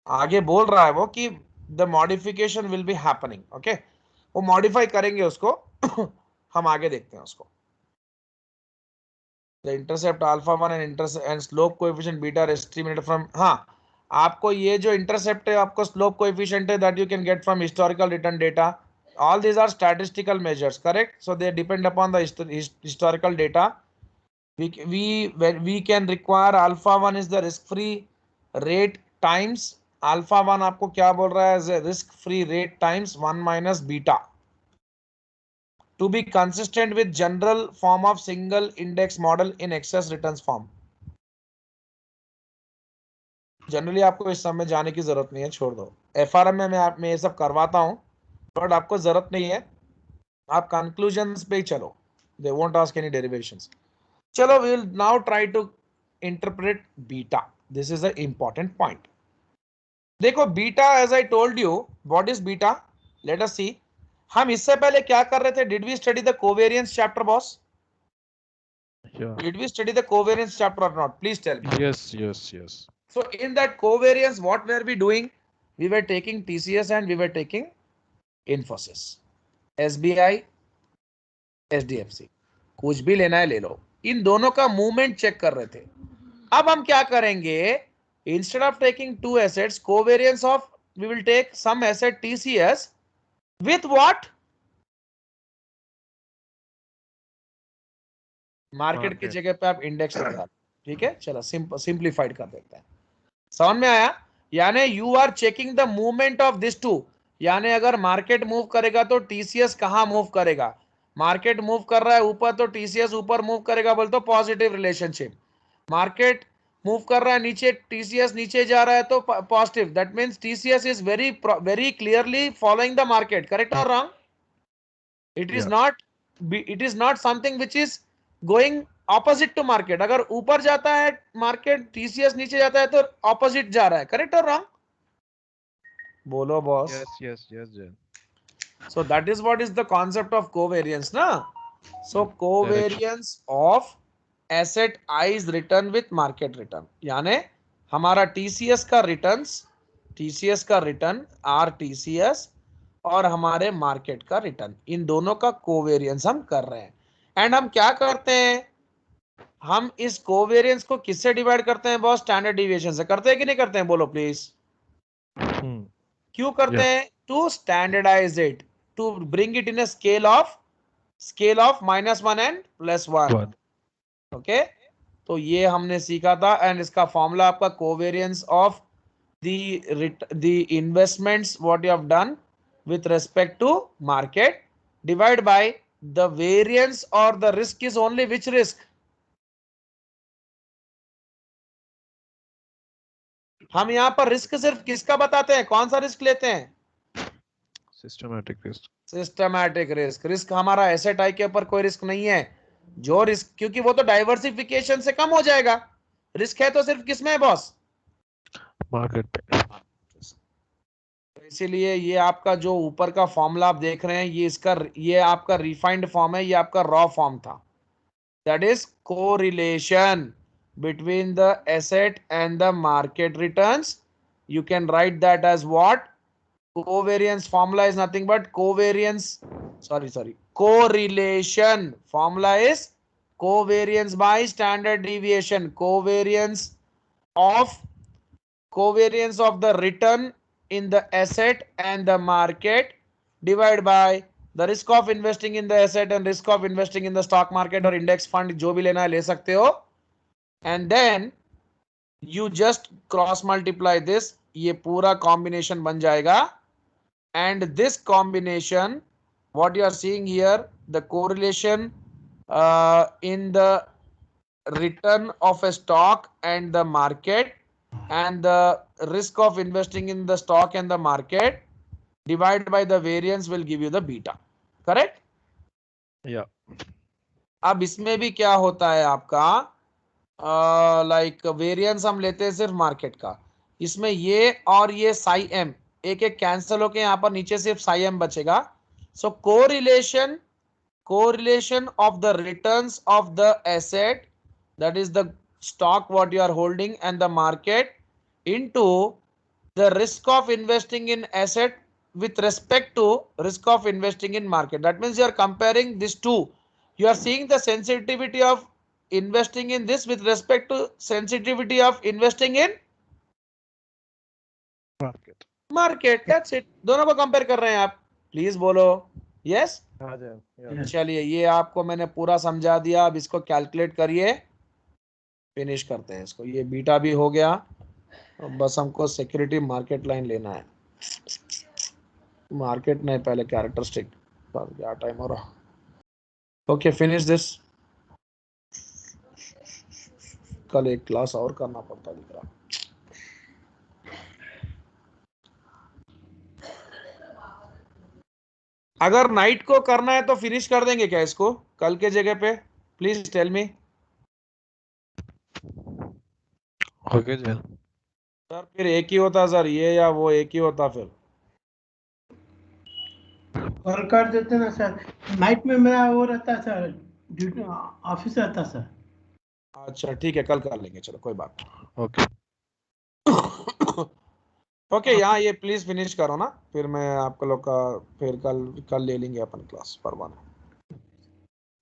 आगे बोल रहा है वो कि the modification will be happening. Okay, वो मॉडिफाई करेंगे उसको हम आगे देखते हैं उसको। The intercept alpha 1 and slope coefficient beta are estimated from, हाँ आपको ये जो इंटरसेप्ट है, आपको स्लोप कोएफिशिएंट है, that you can get from historical return data. all these are statistical measures, correct? So they depend upon the historical data. We can require alpha 1 is the risk free rate times, alpha 1 आपको क्या बोल रहा है, risk free rate times 1 minus beta to be consistent with general form of single index model in excess returns form। Generally आपको इस समय जाने की जरूरत नहीं है, छोड़ दो। एफआरएम में मैं ये सब करवाता हूं, बट आपको जरूरत नहीं है, आप कंक्लूजन्स पे ही चलो, they won't ask any derivations. चलो, we will now try to interpret beta, this is a important point. देखो beta, as I told you, what is beta, let us see. हम इससे पहले क्या कर रहे थे, did we study the covariance chapter boss?
Yeah.
Did we study the covariance chapter or not? Please tell me.
Yes.
So in that covariance, what were we doing? We were taking TCS and we were taking Infosys, SBI, HDFC, कुछ भी लेना है ले लो, इन दोनों का मूवमेंट चेक कर रहे थे। अब हम क्या करेंगे, instead of taking two assets, covariance of, we will take some asset TCS with what, market की जगह पे आप इंडेक्स लगा, ठीक है, चलो सिंप्लीफाइड कर देते हैं। समझ में आया? यानी you are checking the movement of this two, यानी अगर मार्केट मूव करेगा तो टीसीएस कहां मूव करेगा? मार्केट मूव कर रहा है ऊपर तो टीसीएस ऊपर मूव करेगा, बोल तो पॉजिटिव रिलेशनशिप। मार्केट मूव कर रहा है नीचे, टीसीएस नीचे जा रहा है तो positive. That means TCS is very clearly following the market, correct और wrong? It is not something which is going opposite to market. अगर ऊपर जाता है मार्केट, टीसीएस नीचे जाता है तो ऑपोजिट जा रहा है, करेक्ट और रॉन्ग? बोलो boss.
Yes, Jay.
So that is what is the concept of covariance, na? So covariance of asset I is written with market return, यानी हमारा TCS का रिटर्न RTCS और हमारे मार्केट का रिटर्न, इन दोनों का कोवेरियंस हम कर रहे हैं। एंड हम क्या करते हैं, हम इस कोवेरियंस को किससे डिवाइड करते हैं बॉस? स्टैंडर्ड डिविएशन से। करते हैं कि नहीं करते हैं? बोलो प्लीज। क्यों करते हैं? To standardize it, to bring it in a scale of -1 and +1। Okay, तो ये हमने सीखा था। एंड इसका फॉर्मूला आपका covariance of the investments what you have done with respect to market divide by the variance or the risk is only which risk? हम यहां पर रिस्क सिर्फ किसका बताते हैं? कौन सा रिस्क लेते हैं?
Systematic risk.
Systematic risk. Risk हमारा एसेट आई के ऊपर कोई रिस्क नहीं है। जो रिस्क, क्योंकि वो तो डाइवर्सिफिकेशन से कम हो जाएगा। रिस्क है तो सिर्फ किसमें है बॉस?
Market पे.
इसीलिए ये आपका जो ऊपर का फॉर्मूला आप देख रहे हैं, ये आपका रिफाइंड फॉर्म है, ये आपका रॉ फॉर्म था। That is correlation between the asset and the market returns. You can write that as what? Covariance formula is nothing but correlation formula is covariance by standard deviation. Covarience of the return in the asset and the market divided by the risk of investing in the asset and risk of investing in the stock market or index fund, जो भी लेना है ले सकते हो। and then you just cross multiply this, ये पूरा combination बन जाएगा। and this combination what you are seeing here, the correlation in the return of a stock and the market and the risk of investing in the stock and the market divided by the variance will give you the beta, correct?
Yeah.
अब इसमें भी क्या होता है आपका, लाइक वेरिएंस हम लेते हैं सिर्फ मार्केट का, इसमें ये और ये साई एम एक एक कैंसिल होके यहाँ पर नीचे सिर्फ साई एम बचेगा। सो correlation of the returns of the asset, that is the stock what you are holding, and the market into the risk of investing in asset with respect to risk of investing in market. That means you are comparing these two. You are seeing the sensitivity of investing in this with respect to sensitivity of investing in market. That's it. दोनों को कंपेयर कर रहे हैं आप। प्लीज बोलो यस। चलिए, ये आपको मैंने पूरा समझा दिया। अब इसको कैलकुलेट करिए, फिनिश करते हैं इसको। ये बीटा भी हो गया, बस हमको सिक्योरिटी मार्केट लाइन लेना है। मार्केट नहीं, पहले कैरेक्टरिस्टिक। क्या टाइम हो रहा? Okay, finish this. कल एक क्लास और करना पड़ता दिख रहा। अगर नाइट को करना है तो फिनिश कर देंगे क्या इसको कल के जगह पे? Please tell me.
Okay, Jay.
Sir फिर एक ही होता सर, ये या वो एक ही होता फिर।
कॉल कर देते ना सर, नाइट में मेरा वो रहता सर, ड्यूटी ऑफिस रहता सर।
अच्छा ठीक है, कल कर लेंगे, चलो कोई बात नहीं।
Okay.
ओके, यहाँ ये प्लीज फिनिश करो ना, फिर मैं आपको लोग का फिर कल ले लेंगे अपन क्लास परवाना।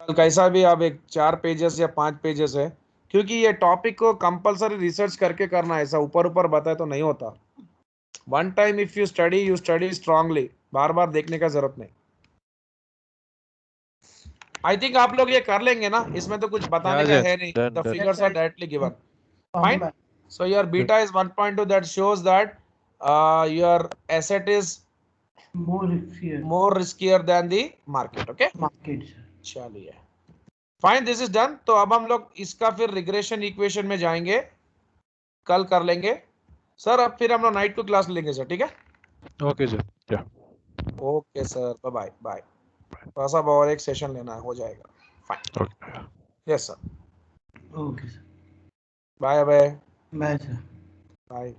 कल कैसा भी अब एक 4 पेजेस या 5 पेजेस है, क्योंकि ये टॉपिक को कंपलसरी रिसर्च करके करना है, ऐसा ऊपर ऊपर बताए तो नहीं होता। One time if you study strongly, बार बार देखने का जरूरत नहीं। आई थिंक आप लोग ये कर लेंगे ना, इसमें तो कुछ बताने का
yes,
है नहीं,
done,
the
done.
Figures are directly given.
हाँ,
Fine.
मैं-
So your beta is 1.2, that shows that your asset is
more riskier
more riskier than the market. Okay.
market sir.
चलिए फाइन, दिस इज डन. तो अब हम लोग इसका फिर रिग्रेशन इक्वेशन में जाएंगे, कल कर लेंगे सर. अब फिर हम लोग नाइट को क्लास लेंगे सर, ठीक है?
Okay, sir. Yeah.
Okay sir, bye bye bye. थोड़ा सा और एक सेशन लेना है, हो जाएगा. Fine.
Okay.
Yes sir.
Okay sir.
Bye bye
Bye sir.
Bye.